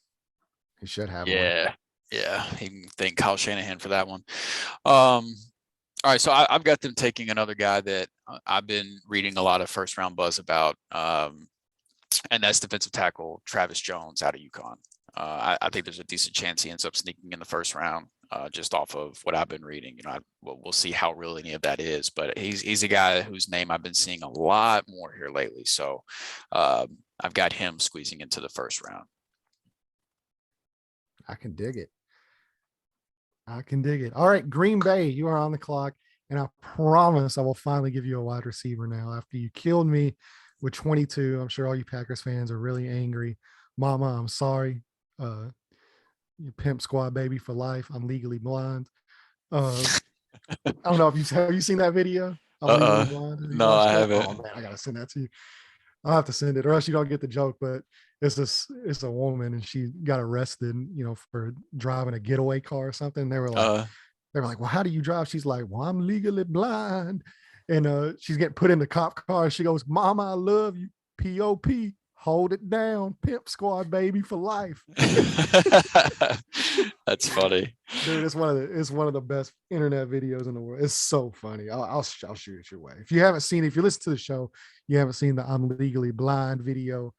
He should have one. Yeah, he can thank Kyle Shanahan for that one. All right, so I've got them taking another guy that I've been reading a lot of first round buzz about, and that's defensive tackle Travis Jones out of UConn. I think there's a decent chance he ends up sneaking in the first round, just off of what I've been reading. We'll see how real any of that is, but he's a guy whose name I've been seeing a lot more here lately. So I've got him squeezing into the first round. I can dig it. All right, Green Bay, you are on the clock, and I promise I will finally give you a wide receiver now. After you killed me with 22, I'm sure all you Packers fans are really angry. Mama, I'm sorry. You pimp squad baby for life. I'm legally blind. I don't know if have you seen that video? No, I haven't. Oh man, I gotta send that to you. I'll have to send it, or else you don't get the joke. But it's a woman, and she got arrested, for driving a getaway car or something. They were like, well, how do you drive? She's like, well, I'm legally blind. And she's getting put in the cop car. She goes, Mama, I love you. P.O.P. Hold it down. Pimp squad baby for life. That's funny. Dude, it's one of the best internet videos in the world. It's so funny. I'll shoot it your way. If you haven't seen it, if you listen to the show, you haven't seen the I'm legally blind video,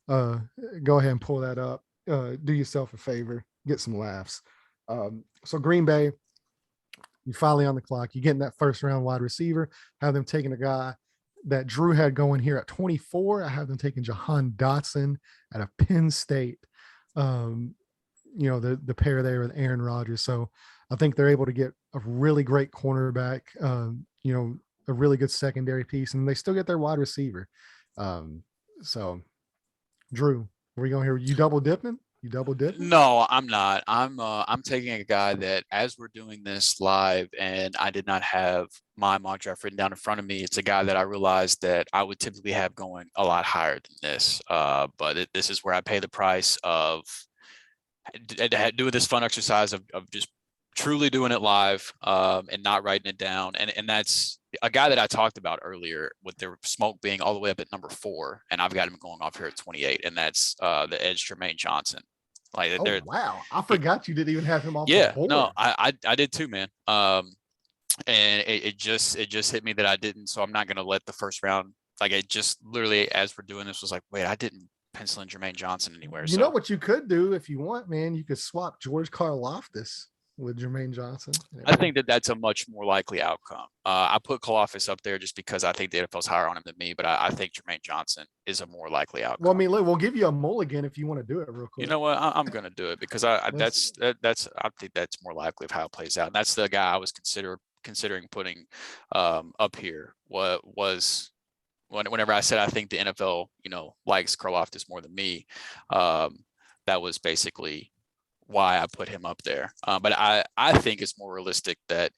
go ahead and pull that up. Do yourself a favor, get some laughs. So Green Bay, you finally on the clock. You're getting that first round wide receiver. Have them taking a guy that Drew had going here at 24. I have them taking Jahan Dotson out of Penn State. the pair there with Aaron Rodgers. So I think they're able to get a really great cornerback, a really good secondary piece, and they still get their wide receiver. So Drew, were you going here? You double dipping? No, I'm not. I'm taking a guy that, as we're doing this live and I did not have my mock draft written down in front of me, it's a guy that I realized that I would typically have going a lot higher than this. But this is where I pay the price of doing this fun exercise of just truly doing it live and not writing it down. And that's a guy that I talked about earlier with their smoke being all the way up at number 4. And I've got him going off here at 28. And that's the edge Jermaine Johnson. Wow. I forgot you didn't even have him off the board. No, I did too, man. And it just hit me that I didn't. So I'm not going to let the first round, it just literally, as we're doing this, was like, wait, I didn't pencil in Jermaine Johnson anywhere. You know what you could do if you want, man? You could swap George Karlaftis with Jermaine Johnson. I think that's a much more likely outcome. I put Karlaftis up there just because I think the NFL's higher on him than me, but I think Jermaine Johnson is a more likely outcome. Well, I mean, look, we'll give you a mulligan if you want to do it real quick. You know what? I'm going to do it because I think that's more likely of how it plays out. And that's the guy I was considering putting up here. Whenever I said I think the NFL, likes Karlaftis more than me, that was basically why I put him up there. But I think it's more realistic that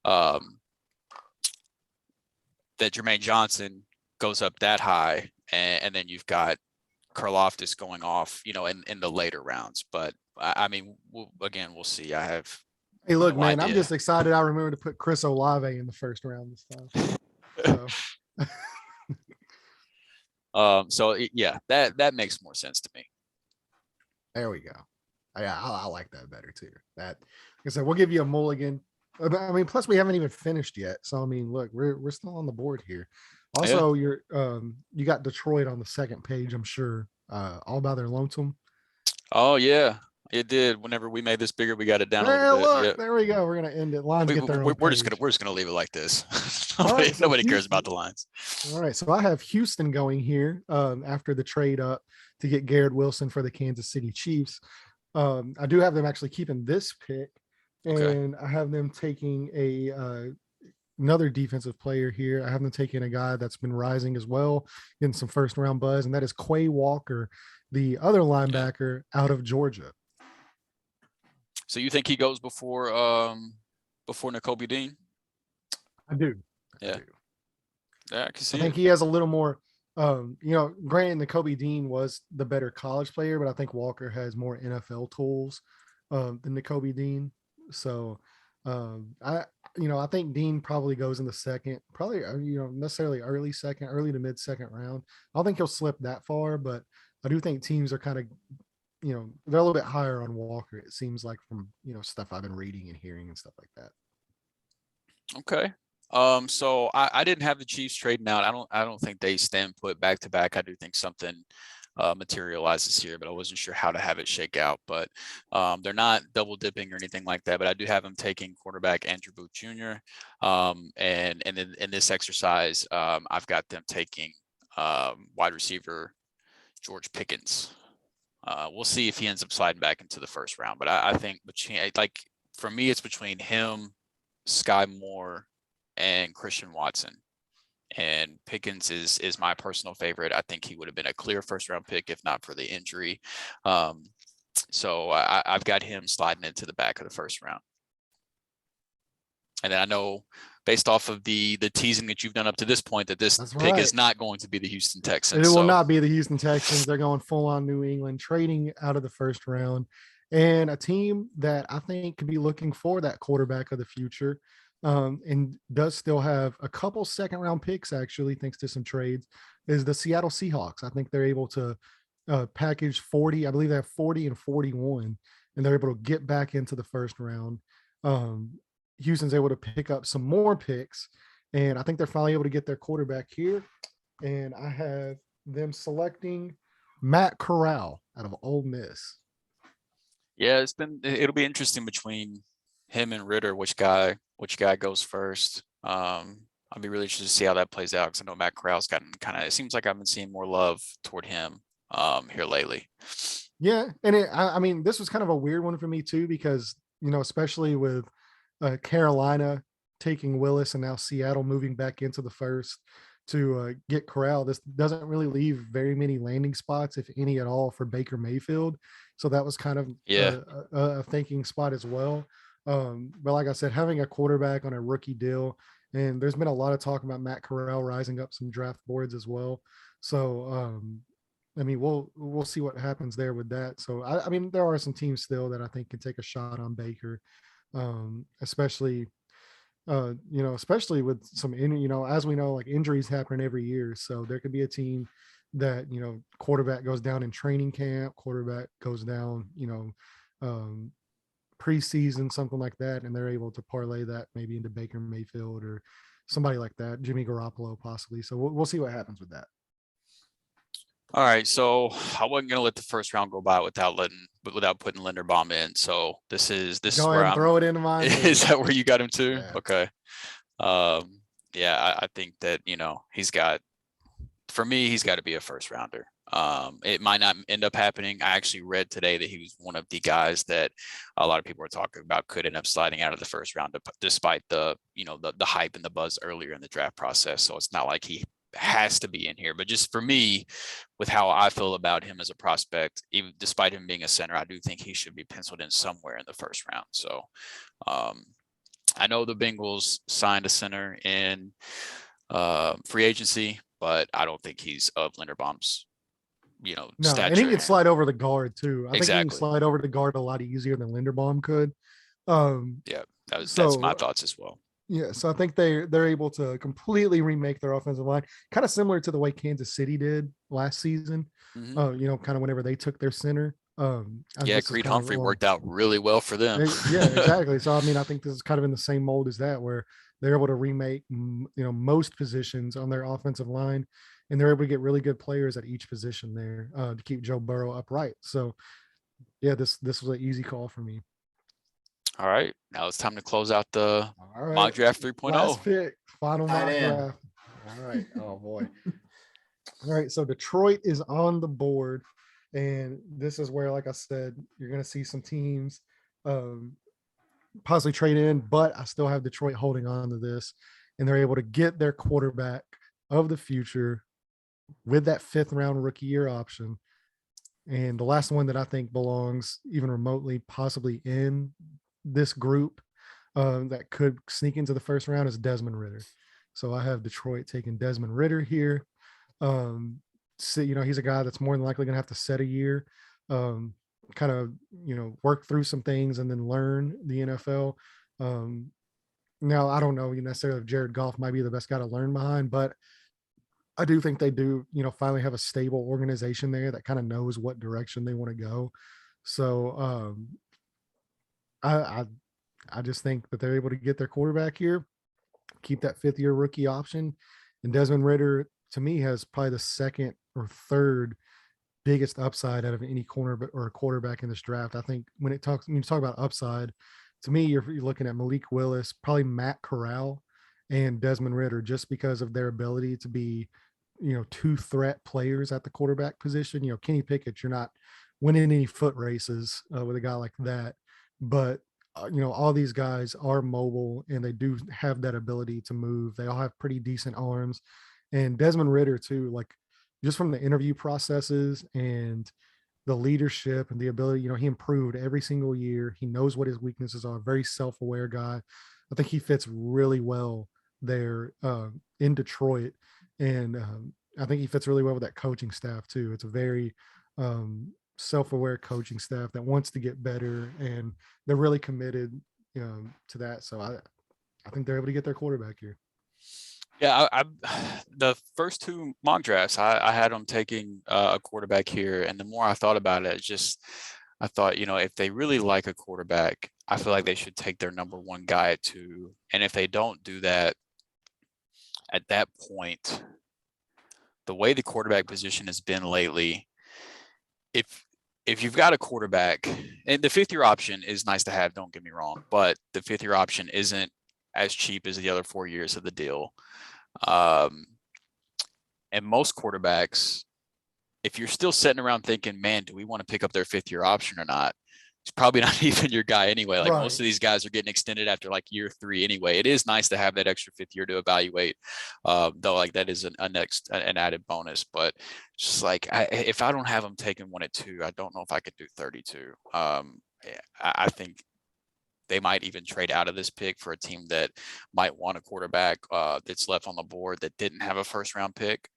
that Jermaine Johnson goes up that high, and then you've got Karlaftis going off, in the later rounds. But I mean, we'll see. Hey, look, man, I'm just excited. I remember to put Chris Olave in the first round this time. So yeah, that makes more sense to me. There we go. I like that better too. That, like I said, we'll give you a mulligan. I mean, plus we haven't even finished yet. So I mean, look, we're still on the board here. Also, you got Detroit on the second page, I'm sure. All by their lonesome. Oh yeah, it did. Whenever we made this bigger, we got it down a little bit. Look, there we go. We're gonna end it. Lines get their own we're just gonna leave it like this. Nobody cares about the lines. All right, so I have Houston going here after the trade up to get Garrett Wilson for the Kansas City Chiefs. I do have them actually keeping this pick, and I have them taking another defensive player here. I have them taking a guy that's been rising as well, getting some first round buzz, and that is Quay Walker, the other linebacker out of Georgia. So you think he goes before Nakobe Dean? I do. Yeah. Yeah, I can see. I think he has a little more. Granted, Nakobe Dean was the better college player, but I think Walker has more NFL tools than Nakobe Dean. So I think Dean probably goes in the second, probably necessarily early to mid second round. I don't think he'll slip that far, but I do think teams are kind of, they're a little bit higher on Walker. It seems like from stuff I've been reading and hearing and stuff like that. Okay. So I didn't have the Chiefs trading out. I don't think they stand put back to back. I do think something materializes here, but I wasn't sure how to have it shake out. But they're not double dipping or anything like that. But I do have them taking quarterback Andrew Booth Jr. And then in this exercise, I've got them taking wide receiver George Pickens. We'll see if he ends up sliding back into the first round. But I think for me, it's between him, Sky Moore, and Christian Watson. And Pickens is my personal favorite. I think he would have been a clear first round pick if not for the injury. So I've got him sliding into the back of the first round. And then I know based off of the teasing that you've done up to this point that this pick is not going to be the Houston Texans. It will not be the Houston Texans. They're going full on New England, trading out of the first round. And a team that I think could be looking for that quarterback of the future. And does still have a couple second round picks, actually, thanks to some trades, is the Seattle Seahawks. I think they're able to package 40. I believe they have 40 and 41, and they're able to get back into the first round. Houston's able to pick up some more picks, and I think they're finally able to get their quarterback here. And I have them selecting Matt Corral out of Ole Miss. Yeah, it'll be interesting between him and Ritter, which guy goes first. I'll be really interested to see how that plays out because I know Matt Corral's gotten it seems like I've been seeing more love toward him here lately. Yeah, and I mean, this was kind of a weird one for me too, because especially with Carolina taking Willis and now Seattle moving back into the first to get Corral. This doesn't really leave very many landing spots, if any at all, for Baker Mayfield. So that was kind of a thinking spot as well. But like I said, having a quarterback on a rookie deal, and there's been a lot of talk about Matt Corral rising up some draft boards as well. So I mean, we'll see what happens there with that. So I mean, there are some teams still that I think can take a shot on Baker, especially especially with some as we know, like injuries happen every year. So there could be a team that quarterback goes down in training camp, quarterback goes down, preseason, something like that, and they're able to parlay that maybe into Baker Mayfield or somebody like that, Jimmy Garoppolo possibly. So we'll see what happens with that. All right, so I wasn't gonna let the first round go by without putting Linderbaum in. So this is go ahead and throw it into mine. Is that where you got him too? Yeah. Okay. I think that he's got to be a first rounder. It might not end up happening. I actually read today that he was one of the guys that a lot of people are talking about could end up sliding out of the first round, despite the hype and the buzz earlier in the draft process. So it's not like he has to be in here, but just for me, with how I feel about him as a prospect, even despite him being a center, I do think he should be penciled in somewhere in the first round. So I know the Bengals signed a center in free agency, but I don't think he's of Linderbaum's stature. And he can slide over the guard too. I think he Exactly. can slide over the guard a lot easier than Linderbaum could. That's my thoughts as well. Yeah, so I think they're able to completely remake their offensive line, kind of similar to the way Kansas City did last season. Mm-hmm. Kind of whenever they took their center. Creed Humphrey worked out really well for them. Yeah, exactly. So I mean, I think this is kind of in the same mold as that, where they're able to remake most positions on their offensive line, and they're able to get really good players at each position there to keep Joe Burrow upright. So yeah, this was an easy call for me. All right, now it's time to close out the mock draft 3.0. Last pick, final mock draft. All right. Oh boy. All right. So Detroit is on the board, and this is where, like I said, you're going to see some teams possibly trade in, but I still have Detroit holding on to this, and they're able to get their quarterback of the future with that 5th round rookie year option. And the last one that I think belongs even remotely possibly in this group that could sneak into the first round is Desmond Ritter. So I have Detroit taking Desmond Ritter here. So, he's a guy that's more than likely going to have to set a year, kind of, work through some things and then learn the NFL. Now, I don't know necessarily if Jared Goff might be the best guy to learn behind, but I do think they do, finally have a stable organization there that kind of knows what direction they want to go. So I just think that they're able to get their quarterback here, keep that 5th year rookie option. And Desmond Ritter, to me, has probably the 2nd or 3rd biggest upside out of any corner or quarterback in this draft. I think when you talk about upside, to me, you're looking at Malik Willis, probably Matt Corral, and Desmond Ritter, just because of their ability to be, 2 threat players at the quarterback position. Kenny Pickett, you're not winning any foot races with a guy like that, but all these guys are mobile and they do have that ability to move. They all have pretty decent arms, and Desmond Ritter too, like just from the interview processes and the leadership and the ability, he improved every single year. He knows what his weaknesses are, very self-aware guy. I think he fits really well there in Detroit. And I think he fits really well with that coaching staff too. It's a very self-aware coaching staff that wants to get better, and they're really committed to that. So I think they're able to get their quarterback here. Yeah, I the first 2 mock drafts, I had them taking a quarterback here, and the more I thought about it, I thought, if they really like a quarterback, I feel like they should take their number 1 guy at 2. And if they don't do that, at that point, the way the quarterback position has been lately, if you've got a quarterback, and the 5th year option is nice to have, don't get me wrong, but the 5th year option isn't as cheap as the other 4 years of the deal. And most quarterbacks, if you're still sitting around thinking, man, do we want to pick up their 5th-year option or not? It's probably not even your guy anyway. Like most of these guys are getting extended after like year 3 anyway. It is nice to have that extra 5th year to evaluate, though. Like that is an added bonus. But just like if I don't have them taking 1 at 2, I don't know if I could do 32. I think they might even trade out of this pick for a team that might want a quarterback that's left on the board that didn't have a 1st-round pick.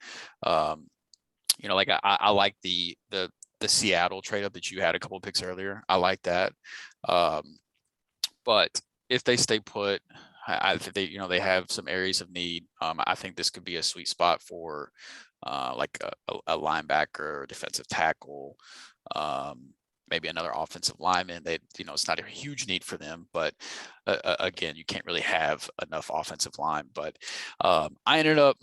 Like I like the Seattle trade up that you had a couple of picks earlier. I like that. But if they stay put, I think they have some areas of need. I think this could be a sweet spot for like a linebacker, defensive tackle, maybe another offensive lineman. It's not a huge need for them, but again, you can't really have enough offensive line. But I ended up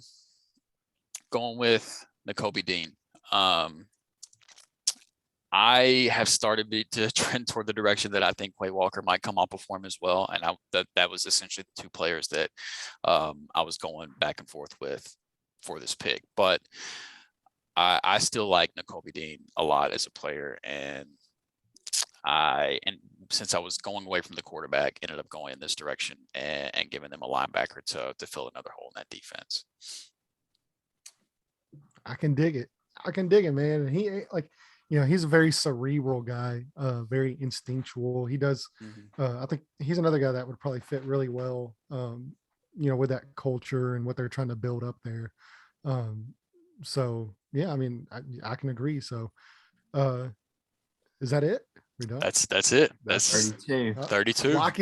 going with Nakobe Dean. I have started to trend toward the direction that I think Quay Walker might come off before him as well. And that was essentially the 2 players that I was going back and forth with for this pick. But I still like Nakobe Dean a lot as a player. And since I was going away from the quarterback, ended up going in this direction and giving them a linebacker to fill another hole in that defense. I can dig it, man. And he like, he's a very cerebral guy, very instinctual. He does. I think he's another guy that would probably fit really well, with that culture and what they're trying to build up there. So yeah, I mean, I can agree. So, is that it? We're done. That's it. That's 32. 32. Lock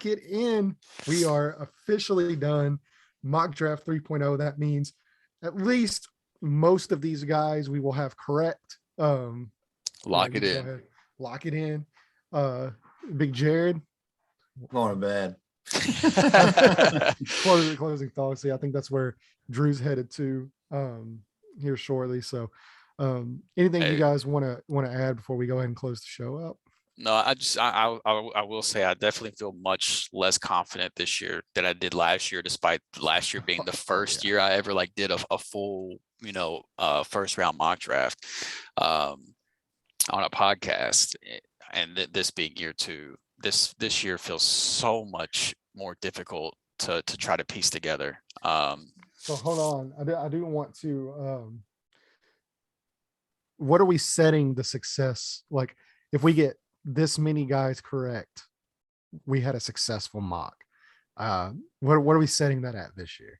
it in. We are officially done. Mock draft 3.0. That means at least most of these guys we will have correct. Lock it in. Lock it in. Big Jared. Going to bed. Closing thoughts. Yeah, I think that's where Drew's headed to here shortly. So anything you guys want to add before we go ahead and close the show up? No, I will say I definitely feel much less confident this year than I did last year, despite last year being the first year I ever did a full, 1st-round mock draft on a podcast. And this being year 2, this year feels so much more difficult to try to piece together. So hold on. I do want to, what are we setting the success? Like if we get this many guys correct, we had a successful mock. What are we setting that at this year?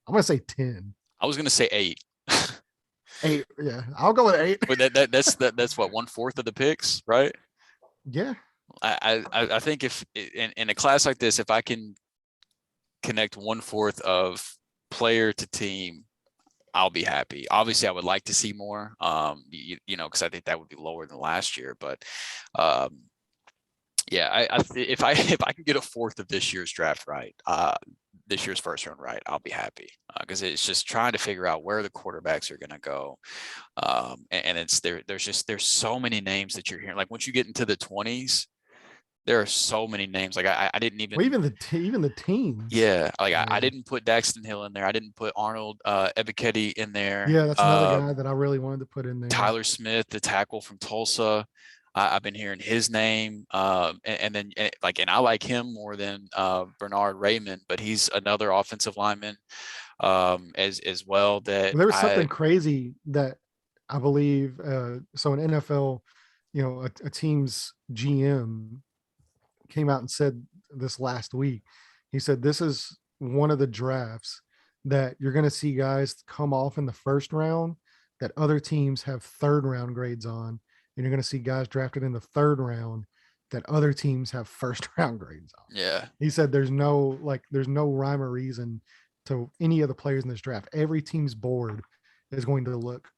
I'm going to say 10. I was going to say 8. 8. Yeah. I'll go with 8. But that's what, 1/4 of the picks, right? Yeah. I think if in a class like this, if I can connect 1/4 of player to team, I'll be happy. Obviously I would like to see more, because I think that would be lower than last year, but if I can get 1/4 of this year's draft right, this year's 1st round right, I'll be happy, because it's just trying to figure out where the quarterbacks are going to go. And it's there's so many names that you're hearing. Like once you get into the 20s, there are so many names. Like I didn't even even the teams. Yeah, I didn't put Daxton Hill in there. I didn't put Arnold Ebiketie in there. Yeah, that's another guy that I really wanted to put in there. Tyler Smith, the tackle from Tulsa. I've been hearing his name, and I like him more than Bernard Raymond, but he's another offensive lineman as well. That there was something crazy that I believe. So in NFL, a team's GM came out and said this last week. He said this is one of the drafts that you're going to see guys come off in the 1st round that other teams have 3rd round grades on, and you're going to see guys drafted in the 3rd round that other teams have 1st round grades on. Yeah. He said there's no rhyme or reason to any of the players in this draft. Every team's board is going to look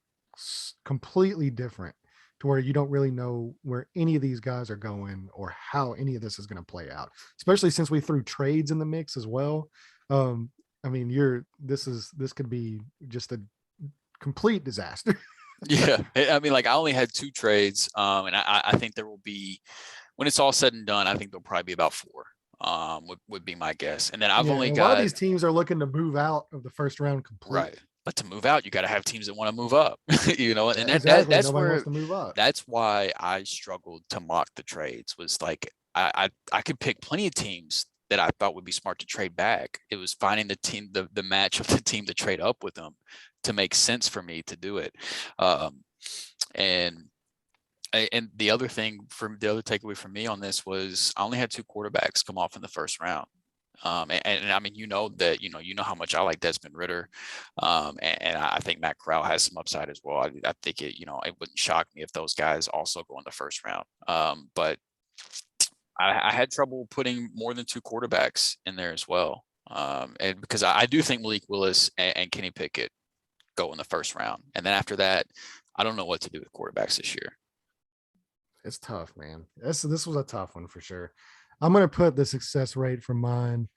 completely different, to where you don't really know where any of these guys are going or how any of this is going to play out, especially since we threw trades in the mix as well. I mean, this could be just a complete disaster. Yeah. I mean, I only had 2 trades. And I think there will be, when it's all said and done, I think there'll probably be about 4, would be my guess. And then I've only got, a lot of these teams are looking to move out of the 1st round completely. Right. But to move out, you got to have teams that want to move up, and Exactly. that's Nobody where wants to move up. that's why I struggled to mock the trades. Was like I could pick plenty of teams that I thought would be smart to trade back. It was finding the match of the team to trade up with them to make sense for me to do it. And the other thing the other takeaway from me on this was I only had 2 quarterbacks come off in the first round. And I mean, that how much I like Desmond Ritter. And I think Matt Corral has some upside as well. I think it wouldn't shock me if those guys also go in the first round. But I had trouble putting more than 2 quarterbacks in there as well. And because I do think Malik Willis and Kenny Pickett go in the first round. And then after that, I don't know what to do with quarterbacks this year. It's tough, man. This was a tough one for sure. I'm going to put the success rate for mine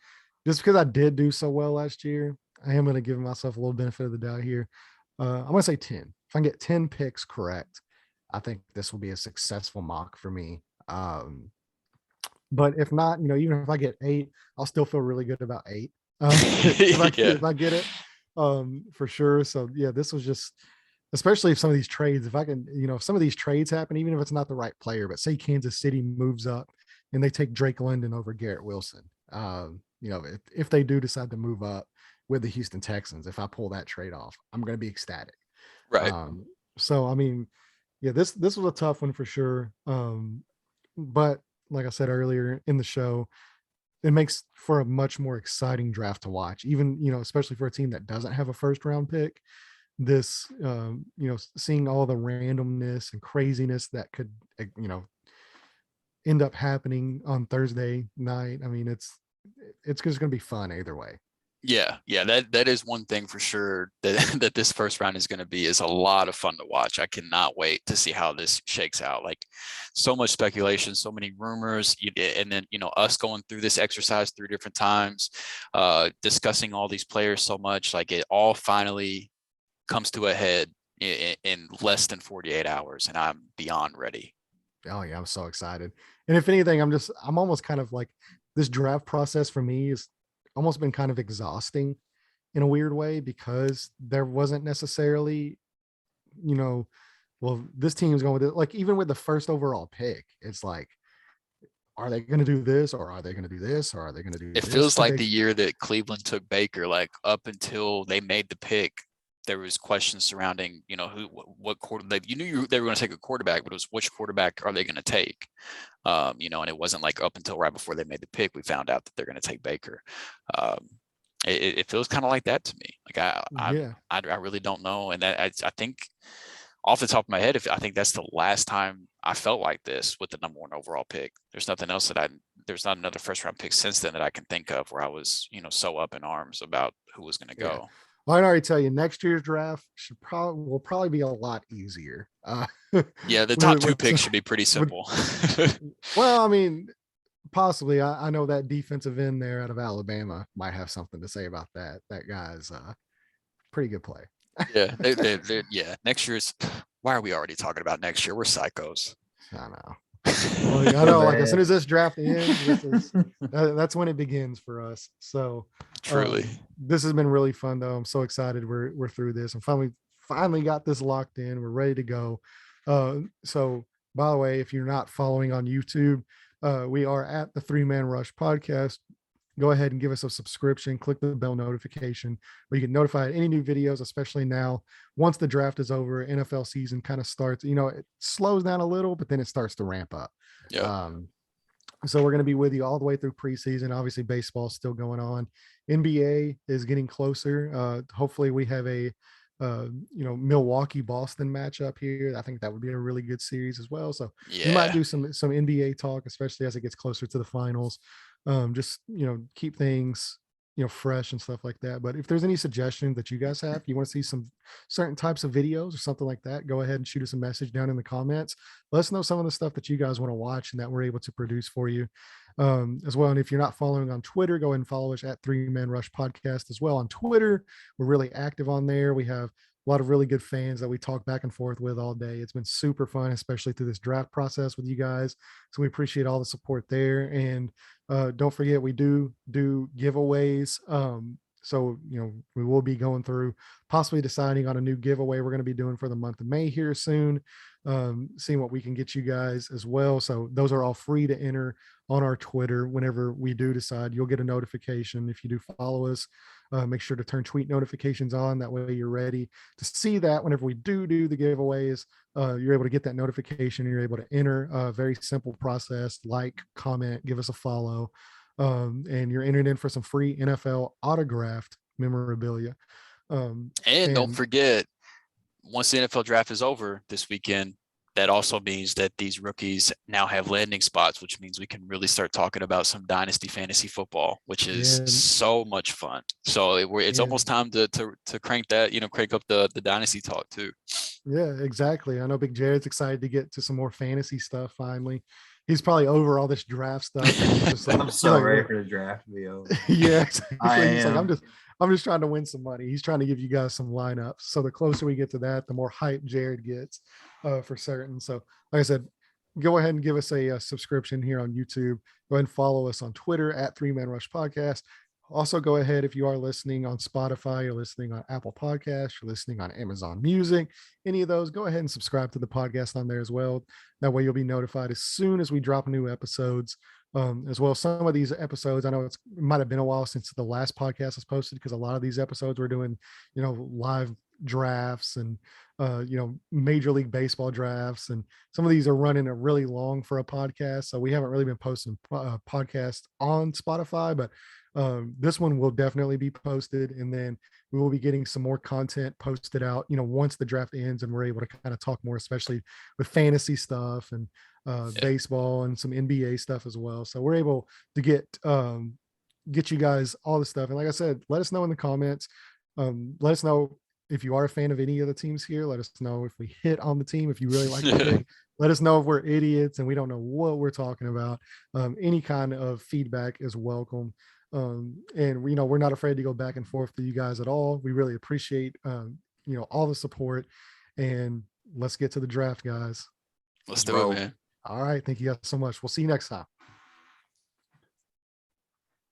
just because I did do so well last year. I am going to give myself a little benefit of the doubt here. I'm going to say 10. If I can get 10 picks correct, I think this will be a successful mock for me. But if not, even if I get 8, I'll still feel really good about 8. If I get it, for sure. So yeah, this was just, especially if some of these trades, if I can, if some of these trades happen, even if it's not the right player, but say Kansas City moves up and they take Drake London over Garrett Wilson, if they do decide to move up with the Houston Texans, if I pull that trade off, I'm going to be ecstatic. Right. So, I mean, yeah, this was a tough one for sure. But like I said earlier in the show, it makes for a much more exciting draft to watch, even, especially for a team that doesn't have a first round pick. This, seeing all the randomness and craziness that could, end up happening on Thursday night. I mean, it's just going to be fun either way. Yeah. That is one thing for sure that this first round is a lot of fun to watch. I cannot wait to see how this shakes out. Like, so much speculation, so many rumors, and then us going through this exercise 3 different times, discussing all these players so much. Like, it all finally comes to a head in less than 48 hours, and I'm beyond ready. Oh yeah, I'm so excited. And if anything, I'm almost kind of like, this draft process for me is almost been kind of exhausting in a weird way, because there wasn't necessarily, well, this team's going with it. Like, even with the first overall pick, it's like, are they going to do this, or are they going to do this, or are they going to do this? It feels like the year that Cleveland took Baker, like up until they made the pick, there was questions surrounding, what quarterback. You knew they were going to take a quarterback, but it was which quarterback are they going to take? And it wasn't like up until right before they made the pick, we found out that they're going to take Baker. It feels kind of like that to me. Like I really don't know. And that I think off the top of my head, I think that's the last time I felt like this with the number 1 overall pick. There's nothing else there's not another first round pick since then that I can think of where I was, so up in arms about who was going to go. Well, I can already tell you, next year's draft will probably be a lot easier. Yeah, the top 2 picks should be pretty simple. Well, I mean, possibly. I know that defensive end there out of Alabama might have something to say about that. That guy's pretty good play. Yeah, yeah. Next year's. Why are we already talking about next year? We're psychos. I know. Well, I know. Like, as soon as this draft ends, that's when it begins for us. So truly, this has been really fun, though. I'm so excited we're through this and finally got this locked in. We're ready to go. So, by the way, if you're not following on YouTube, we are at the 3-Man Rush podcast. Go ahead and give us a subscription, click the bell notification where you get notified any new videos, especially now. Once the draft is over, NFL season kind of starts, it slows down a little, but then it starts to ramp up. Yeah. So we're going to be with you all the way through preseason. Obviously, baseball's still going on. NBA is getting closer. Hopefully we have a Milwaukee-Boston matchup here. I think that would be a really good series as well. So we might do some NBA talk, especially as it gets closer to the finals. Just, keep things, fresh and stuff like that. But if there's any suggestions that you guys have, you want to see some certain types of videos or something like that, go ahead and shoot us a message down in the comments. Let us know some of the stuff that you guys want to watch and that we're able to produce for you as well. And if you're not following on Twitter, go ahead and follow us at 3-Man Rush Podcast as well on Twitter. We're really active on there. We have a lot of really good fans that we talk back and forth with all day. It's been super fun, especially through this draft process with you guys. So we appreciate all the support there. And don't forget, we do giveaways So, we will be going through possibly deciding on a new giveaway we're going to be doing for the month of May here soon, seeing what we can get you guys as well. So those are all free to enter on our Twitter. Whenever we do decide, you'll get a notification. If you do follow us, make sure to turn tweet notifications on. That way you're ready to see that whenever we do the giveaways, you're able to get that notification. You're able to enter a very simple process, like, comment, give us a follow. And you're entering in for some free NFL autographed memorabilia. And don't forget, once the NFL draft is over this weekend, that also means that these rookies now have landing spots, which means we can really start talking about some dynasty fantasy football, which is so much fun. So it's almost time to crank that, crank up the dynasty talk too. Yeah, exactly. I know Big Jared's excited to get to some more fantasy stuff finally. He's probably over all this draft stuff. I'm so ready for the draft to be over. Yeah, exactly. He's like, I'm just trying to win some money. He's trying to give you guys some lineups. So the closer we get to that, the more hype Jared gets, for certain. So like I said, go ahead and give us a subscription here on YouTube. Go ahead and follow us on Twitter at 3 Man Rush Podcast. Also, go ahead, if you are listening on Spotify, you're listening on Apple Podcasts, you're listening on Amazon Music, any of those, go ahead and subscribe to the podcast on there as well. That way you'll be notified as soon as we drop new episodes. As well, some of these episodes, I know it might have been a while since the last podcast was posted, because a lot of these episodes we're doing, live drafts and, Major League Baseball drafts. And some of these are running a really long for a podcast. So we haven't really been posting podcasts on Spotify, but this one will definitely be posted, and then we will be getting some more content posted out, once the draft ends and we're able to kind of talk more, especially with fantasy stuff and baseball and some NBA stuff as well. So we're able to get you guys all the stuff. And like I said, let us know in the comments. Let us know if you are a fan of any of the teams here. Let us know if we hit on the team, if you really like the pick. Let us know if we're idiots and we don't know what we're talking about. Any kind of feedback is welcome. And we're not afraid to go back and forth to you guys at all. We really appreciate all the support, and let's get to the draft, guys. Let's do it, man. All right, thank you guys so much. We'll see you next time.